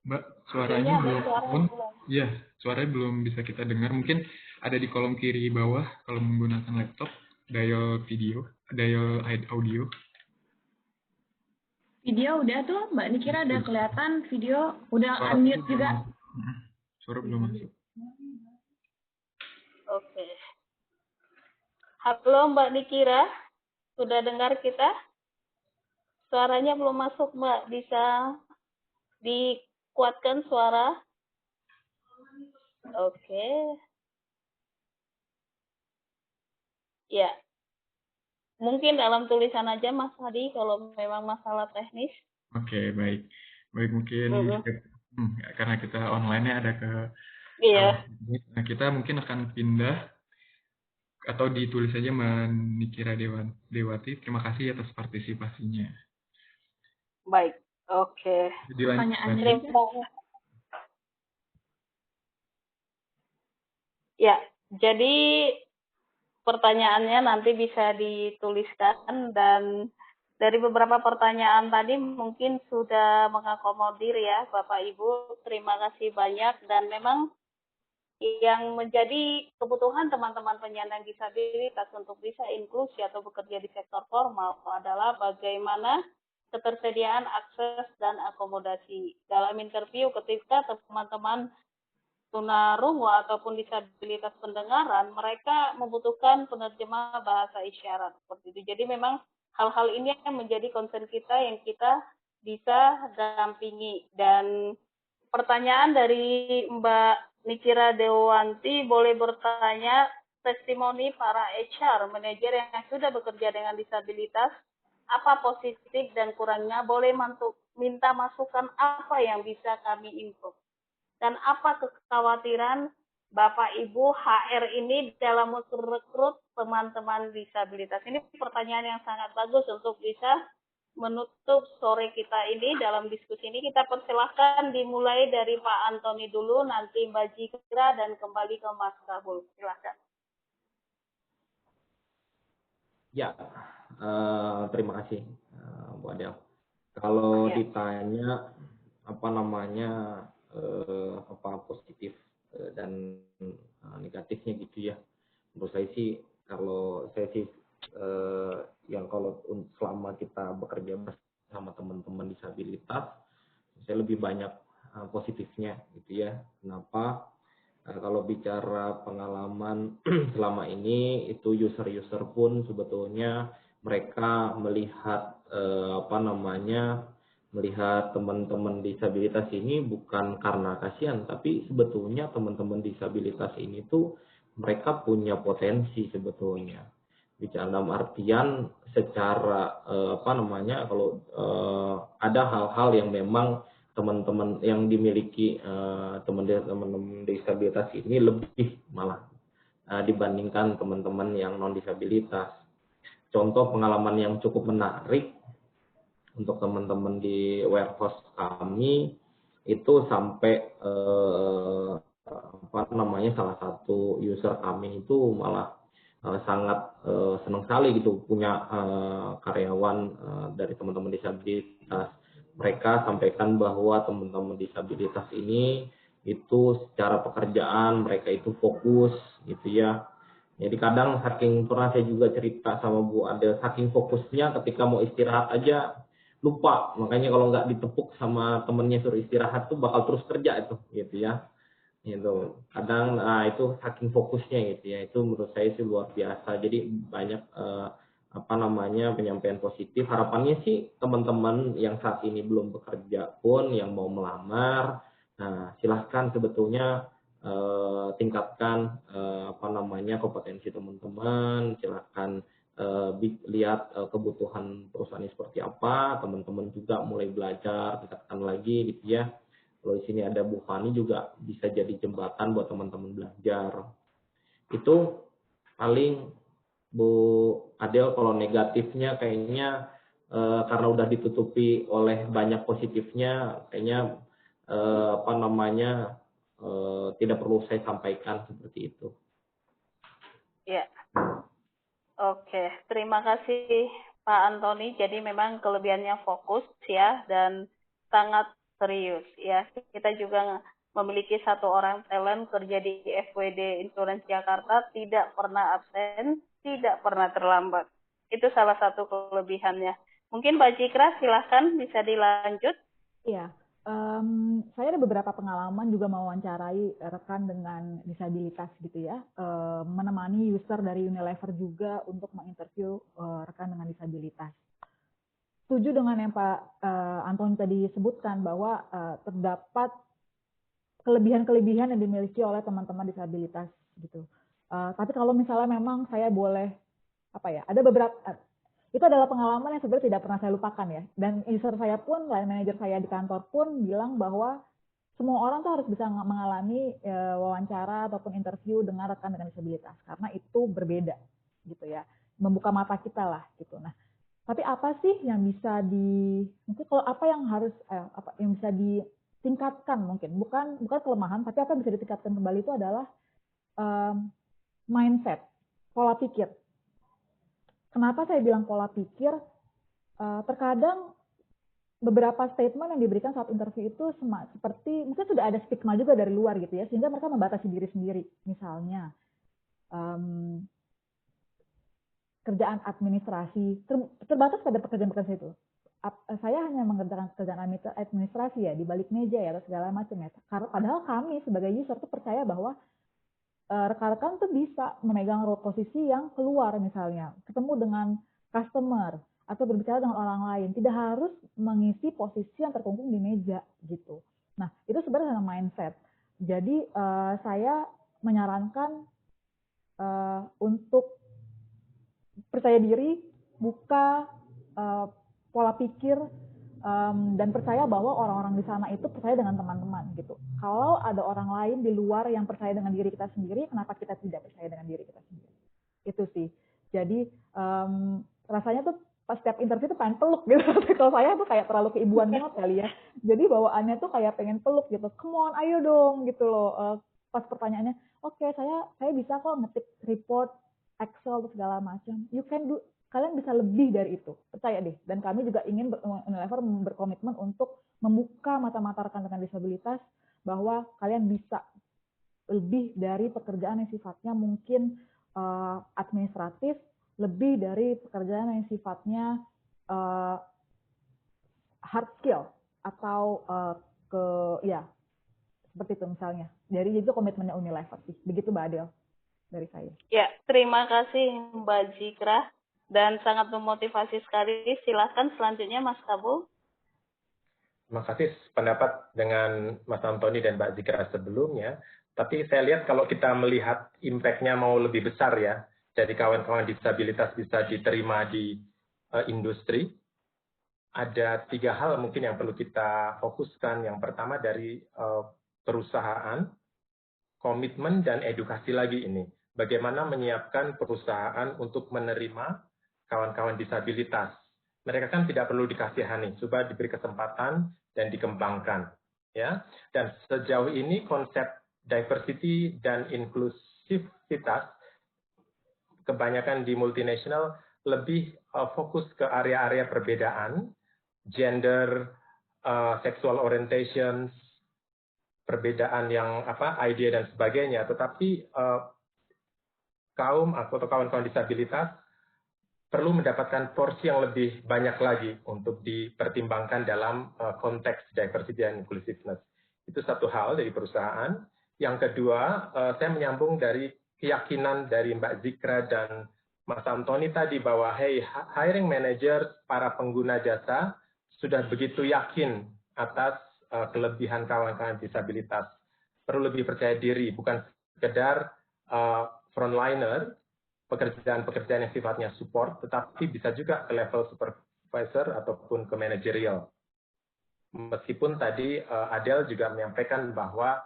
Mbak, suaranya belum. Iya, suaranya belum bisa kita dengar. Mungkin ada di kolom kiri bawah kalau menggunakan laptop, dial video, dial audio. Video udah tuh, Mbak Nikira ada kelihatan video, udah unmute juga. Suara belum masuk. Oke. Halo Mbak Nikira, sudah dengar kita? Suaranya belum masuk Mbak, bisa dikuatkan suara? Oke. Ya, mungkin dalam tulisan aja Mas Hadi kalau memang masalah teknis. Oke, baik. Baik, mungkin karena kita online-nya ada ke Iya. nah, kita mungkin akan pindah atau ditulis saja Menikira Dewati. Terima kasih atas partisipasinya. Baik, oke. Pertanyaannya Ya, jadi pertanyaannya nanti bisa dituliskan, dan dari beberapa pertanyaan tadi mungkin sudah mengakomodir ya Bapak Ibu. Terima kasih banyak, dan memang yang menjadi kebutuhan teman-teman penyandang disabilitas untuk bisa inklusi atau bekerja di sektor formal adalah bagaimana ketersediaan akses dan akomodasi. Dalam interview ketika teman-teman tunarungu ataupun disabilitas pendengaran, mereka membutuhkan penerjemah bahasa isyarat seperti itu. Jadi memang hal-hal ini yang menjadi concern kita yang kita bisa dampingi. Dan pertanyaan dari Mbak Nikira Dewanti, boleh bertanya testimoni para HR, manajer yang sudah bekerja dengan disabilitas, apa positif dan kurangnya, boleh minta masukan apa yang bisa kami improve. Dan apa kekhawatiran Bapak Ibu HR ini dalam merekrut teman-teman disabilitas? Ini pertanyaan yang sangat bagus untuk bisa menutup sore kita ini. Dalam diskusi ini kita persilahkan dimulai dari Pak Antoni dulu, nanti Mbak Jikra, dan kembali ke Mas Kabul. Silahkan. Ya, terima kasih Bu Adel. Kalau ditanya apa namanya apa positif dan negatifnya gitu ya, menurut saya sih yang kalau selama kita bekerja bersama teman-teman disabilitas, saya lebih banyak positifnya gitu ya. Kenapa? Kalau bicara pengalaman selama ini, itu user-user pun sebetulnya mereka melihat melihat teman-teman disabilitas ini bukan karena kasihan, tapi sebetulnya teman-teman disabilitas ini tuh mereka punya potensi sebetulnya. Bicara dalam artian secara kalau ada hal-hal yang memang teman-teman yang dimiliki teman-teman disabilitas ini lebih malah dibandingkan teman-teman yang non disabilitas. Contoh pengalaman yang cukup menarik untuk teman-teman di warehouse kami itu sampai salah satu user kami itu malah sangat senang sekali gitu punya karyawan dari teman-teman disabilitas. Mereka sampaikan bahwa teman-teman disabilitas ini itu secara pekerjaan mereka itu fokus gitu ya. Jadi kadang pernah saya juga cerita sama Bu Adel, saking fokusnya ketika mau istirahat aja lupa, makanya kalau nggak ditepuk sama temennya suruh istirahat tuh bakal terus kerja itu gitu ya. Gitu. Kadang itu saking fokusnya gitu ya, itu menurut saya sih luar biasa. Jadi banyak penyampaian positif. Harapannya sih teman-teman yang saat ini belum bekerja pun yang mau melamar, nah silahkan sebetulnya tingkatkan kompetensi teman-teman, silahkan lihat kebutuhan perusahaan seperti apa, teman-teman juga mulai belajar, tingkatkan lagi gitu ya. Kalau di sini ada Bu Fani juga bisa jadi jembatan buat teman-teman belajar. Itu paling Bu Adel. Kalau negatifnya kayaknya karena udah ditutupi oleh banyak positifnya, kayaknya tidak perlu saya sampaikan seperti itu. Ya. Oke, terima kasih Pak Antoni. Jadi memang kelebihannya fokus ya, dan sangat serius ya. Kita juga memiliki satu orang talent kerja di FWD Insurance Jakarta, tidak pernah absen, tidak pernah terlambat. Itu salah satu kelebihannya. Mungkin Mbak Jikra silahkan bisa dilanjut. Iya. Saya ada beberapa pengalaman juga mewawancarai rekan dengan disabilitas gitu ya, menemani user dari Unilever juga untuk menginterview rekan dengan disabilitas. Setuju dengan yang Pak Antoni tadi sebutkan bahwa terdapat kelebihan-kelebihan yang dimiliki oleh teman-teman disabilitas gitu. Tapi kalau misalnya memang saya boleh ada beberapa, itu adalah pengalaman yang sebenarnya tidak pernah saya lupakan ya. Dan user saya pun, line manager saya di kantor pun bilang bahwa semua orang tuh harus bisa mengalami wawancara ataupun interview dengan rekan dengan disabilitas, karena itu berbeda gitu ya, membuka mata kita lah gitu. Nah, tapi apa sih yang bisa mungkin kalau apa yang harus yang bisa ditingkatkan, mungkin bukan kelemahan, tapi apa yang bisa ditingkatkan kembali itu adalah mindset, pola pikir. Kenapa saya bilang pola pikir? Terkadang beberapa statement yang diberikan saat interview itu seperti mungkin sudah ada stigma juga dari luar gitu ya, sehingga mereka membatasi diri sendiri. Misalnya kerjaan administrasi terbatas pada pekerjaan-pekerjaan itu. Saya hanya mengerjakan pekerjaan administrasi ya, di balik meja ya atau segala macam ya. Padahal kami sebagai user tuh percaya bahwa rekan-rekan tuh bisa memegang role posisi yang keluar, misalnya ketemu dengan customer atau berbicara dengan orang lain, tidak harus mengisi posisi yang terkungkung di meja gitu. Nah, itu sebenarnya mindset. Jadi saya menyarankan untuk percaya diri, buka pola pikir, dan percaya bahwa orang-orang di sana itu percaya dengan teman-teman gitu. Kalau ada orang lain di luar yang percaya dengan diri kita sendiri, kenapa kita tidak percaya dengan diri kita sendiri? Itu sih. Jadi rasanya tuh pas setiap interview tuh pengen peluk gitu. Kalau saya tuh kayak terlalu keibuan banget kali ya. Jadi bawaannya tuh kayak pengen peluk gitu. Come on, ayo dong gitu loh. Pas pertanyaannya, oke, saya bisa kok ngetik report, Excel, segala macam. You can do. Kalian bisa lebih dari itu, percaya deh. Dan kami juga ingin Unilever berkomitmen untuk membuka mata-mata rekan-rekan disabilitas bahwa kalian bisa lebih dari pekerjaan yang sifatnya mungkin administratif, lebih dari pekerjaan yang sifatnya hard skill atau seperti itu misalnya. Jadi itu komitmennya Unilever sih. Begitu Mbak Adel dari saya. Ya, terima kasih Mbak Zikra. Dan sangat memotivasi sekali. Silakan selanjutnya Mas Kabul. Terima kasih pendapat dengan Mas Antoni dan Mbak Zikra sebelumnya. Tapi saya lihat kalau kita melihat impact-nya mau lebih besar ya, jadi kawan-kawan disabilitas bisa diterima di industri, ada 3 hal mungkin yang perlu kita fokuskan. Yang pertama dari perusahaan, komitmen dan edukasi lagi ini. Bagaimana menyiapkan perusahaan untuk menerima kawan-kawan disabilitas. Mereka kan tidak perlu dikasihani, coba diberi kesempatan dan dikembangkan. Ya. Dan sejauh ini konsep diversity dan inklusivitas kebanyakan di multinasional lebih fokus ke area-area perbedaan, gender, sexual orientation, perbedaan yang idea dan sebagainya. Tetapi kaum atau kawan-kawan disabilitas perlu mendapatkan porsi yang lebih banyak lagi untuk dipertimbangkan dalam konteks diversity dan inclusiveness. Itu satu hal dari perusahaan. Yang kedua, saya menyambung dari keyakinan dari Mbak Zikra dan Mas Antoni tadi bahwa hiring manager, para pengguna jasa sudah begitu yakin atas kelebihan kawan-kawan disabilitas. Perlu lebih percaya diri, bukan sekedar frontliner, pekerjaan-pekerjaan yang sifatnya support, tetapi bisa juga ke level supervisor ataupun ke managerial. Meskipun tadi Adel juga menyampaikan bahwa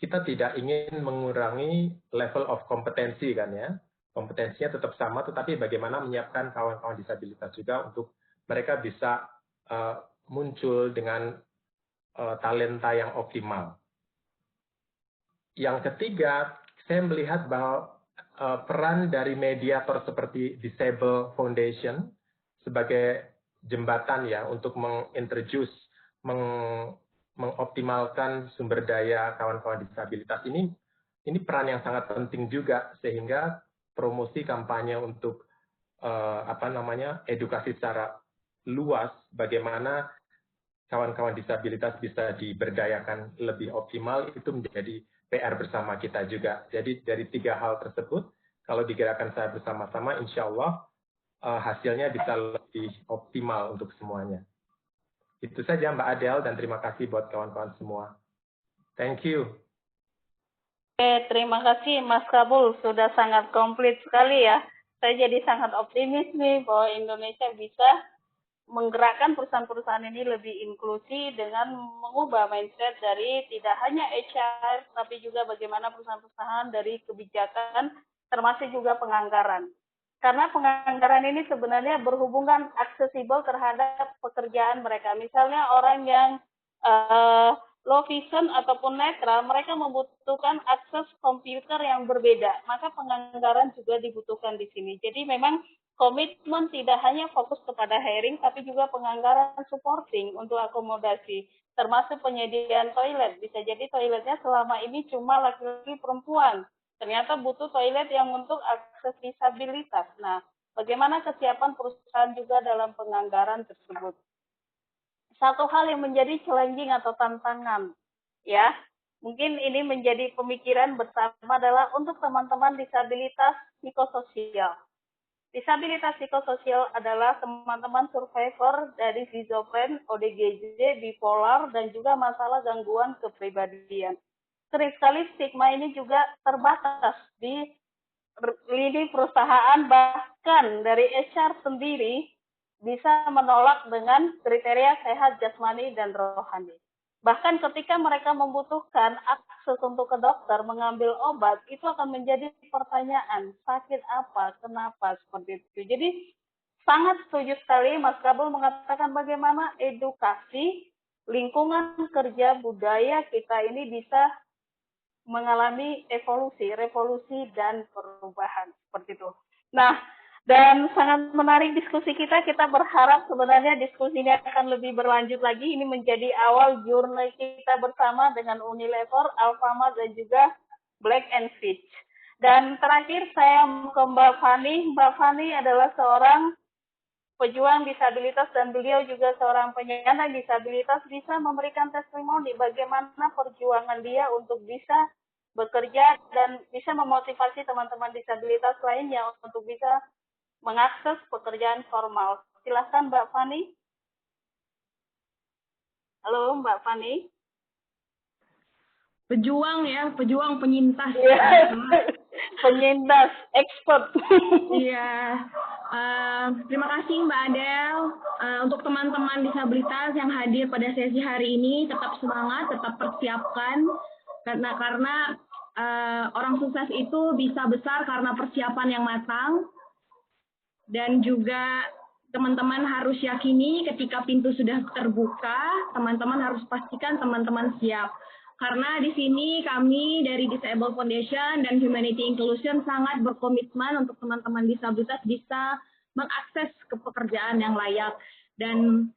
kita tidak ingin mengurangi level of kompetensi kan ya. Kompetensinya tetap sama, tetapi bagaimana menyiapkan kawan-kawan disabilitas juga untuk mereka bisa muncul dengan talenta yang optimal. Yang ketiga, saya melihat bahwa peran dari mediator seperti Disable Foundation sebagai jembatan ya untuk mengintroduce, mengoptimalkan sumber daya kawan-kawan disabilitas ini peran yang sangat penting juga, sehingga promosi kampanye untuk edukasi secara luas bagaimana kawan-kawan disabilitas bisa diberdayakan lebih optimal itu menjadi PR bersama kita juga. Jadi dari 3 hal tersebut, kalau digerakkan saya bersama-sama, insya Allah hasilnya bisa lebih optimal untuk semuanya. Itu saja Mbak Adel, dan terima kasih buat kawan-kawan semua. Thank you. Oke, terima kasih Mas Kabul. Sudah sangat komplit sekali ya saya jadi sangat optimis nih bahwa Indonesia bisa menggerakkan perusahaan-perusahaan ini lebih inklusi dengan mengubah mindset dari tidak hanya HR, tapi juga bagaimana perusahaan-perusahaan dari kebijakan, termasuk juga penganggaran. Karena penganggaran ini sebenarnya berhubungan aksesibel terhadap pekerjaan mereka. Misalnya orang yang low vision ataupun netral, mereka membutuhkan akses komputer yang berbeda. Maka penganggaran juga dibutuhkan di sini. Jadi memang komitmen tidak hanya fokus kepada hiring, tapi juga penganggaran supporting untuk akomodasi, termasuk penyediaan toilet. Bisa jadi toiletnya selama ini cuma laki-laki perempuan. Ternyata butuh toilet yang untuk akses disabilitas. Nah, bagaimana kesiapan perusahaan juga dalam penganggaran tersebut? Satu hal yang menjadi challenging atau tantangan, ya, mungkin ini menjadi pemikiran bersama adalah untuk teman-teman disabilitas psikososial. Disabilitas psikososial adalah teman-teman survivor dari schizofren, ODGJ, bipolar, dan juga masalah gangguan kepribadian. Sering sekali stigma ini juga terbatas di lini perusahaan, bahkan dari HR sendiri bisa menolak dengan kriteria sehat jasmani dan rohani. Bahkan ketika mereka membutuhkan akses untuk ke dokter, mengambil obat, itu akan menjadi pertanyaan, sakit apa, kenapa, seperti itu. Jadi sangat setuju sekali Mas Kabul mengatakan bagaimana edukasi, lingkungan kerja, budaya kita ini bisa mengalami evolusi, revolusi, dan perubahan. Seperti itu. Nah, dan sangat menarik diskusi kita. Kita berharap sebenarnya diskusi ini akan lebih berlanjut lagi. Ini menjadi awal jurnal kita bersama dengan Unilever, Alfamart, dan juga Black & Fitch. Dan terakhir saya ke Mbak Fani. Mbak Fani adalah seorang pejuang disabilitas dan beliau juga seorang penyandang disabilitas, bisa memberikan testimoni bagaimana perjuangan dia untuk bisa bekerja dan bisa memotivasi teman-teman disabilitas lainnya untuk bisa mengakses pekerjaan formal. Silahkan Mbak Fani. Halo Mbak Fani. Pejuang ya, pejuang penyintas. Yeah. Penyintas, expert. Iya. Terima kasih Mbak Adel. Untuk teman-teman disabilitas yang hadir pada sesi hari ini, tetap semangat, tetap persiapkan. Karena orang sukses itu bisa besar karena persiapan yang matang. Dan juga teman-teman harus yakini ketika pintu sudah terbuka, teman-teman harus pastikan teman-teman siap. Karena di sini kami dari Disable Foundation dan Humanity Inclusion sangat berkomitmen untuk teman-teman disabilitas bisa mengakses ke pekerjaan yang layak. Dan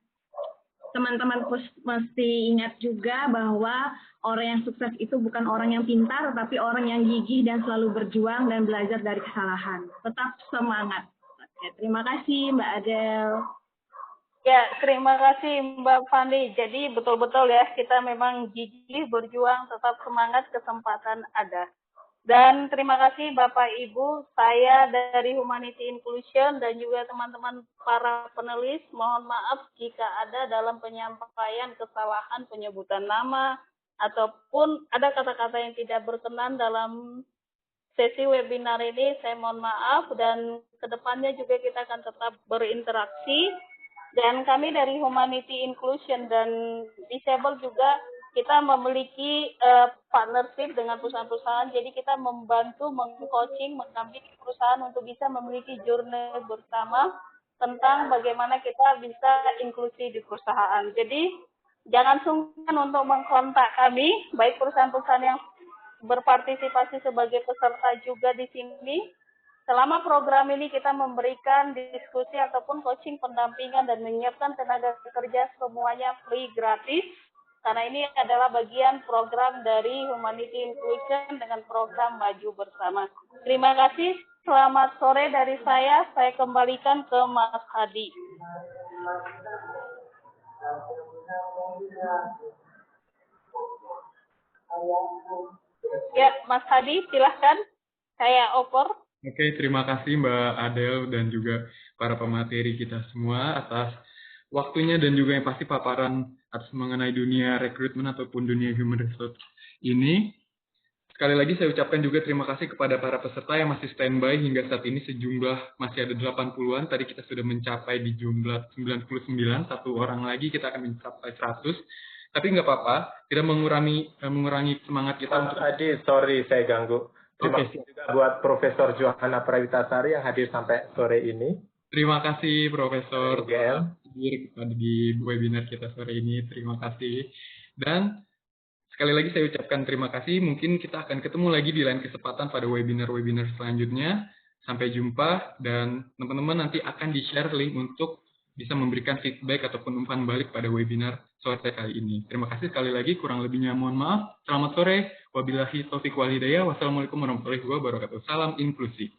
teman-teman mesti ingat juga bahwa orang yang sukses itu bukan orang yang pintar, tetapi orang yang gigih dan selalu berjuang dan belajar dari kesalahan. Tetap semangat. Oke, terima kasih Mbak Adel. Ya, terima kasih Mbak Fani. Jadi betul-betul ya, kita memang gigih, berjuang, tetap semangat, kesempatan ada. Dan terima kasih Bapak Ibu, saya dari Humanity Inclusion dan juga teman-teman para penulis, mohon maaf jika ada dalam penyampaian kesalahan penyebutan nama, ataupun ada kata-kata yang tidak berkenan dalam sesi webinar ini, saya mohon maaf, dan kedepannya juga kita akan tetap berinteraksi. Dan kami dari Humanity Inclusion dan Disable juga kita memiliki partnership dengan perusahaan-perusahaan, jadi kita membantu, meng-coaching, mendampingi perusahaan untuk bisa memiliki jurnal bersama tentang bagaimana kita bisa inklusi di perusahaan. Jadi jangan sungkan untuk mengkontak kami, baik perusahaan-perusahaan yang berpartisipasi sebagai peserta juga di sini. Selama program ini kita memberikan diskusi ataupun coaching pendampingan dan menyiapkan tenaga kerja semuanya free gratis. Karena ini adalah bagian program dari Humanity Inclusion dengan program Maju Bersama. Terima kasih. Selamat sore dari saya. Saya kembalikan ke Mas Hadi. Ya, Mas Hadi, silahkan. Saya oper. Oke, terima kasih Mbak Adel dan juga para pemateri kita semua atas waktunya dan juga yang pasti paparan atas mengenai dunia rekrutmen ataupun dunia human resource ini. sekali lagi saya ucapkan juga terima kasih kepada para peserta yang masih standby hingga saat ini sejumlah masih ada 80-an. Tadi kita sudah mencapai di jumlah 99, satu orang lagi kita akan mencapai 100. Tapi nggak apa-apa, tidak mengurangi semangat kita Mas Adi, sorry saya ganggu. Terima kasih juga buat Profesor Johanna Prawitasari yang hadir sampai sore ini. Terima kasih Profesor UGM. hadir di webinar kita sore ini. Terima kasih. Dan sekali lagi saya ucapkan terima kasih. Mungkin kita akan ketemu lagi di lain kesempatan pada webinar-webinar selanjutnya. Sampai jumpa dan teman-teman nanti akan di-share link untuk bisa memberikan feedback ataupun umpan balik pada webinar sore kali ini. Terima kasih sekali lagi, kurang lebihnya mohon maaf. Selamat sore. Wabillahi taufiq wal hidayah. Wassalamualaikum warahmatullahi wabarakatuh. Salam inklusi.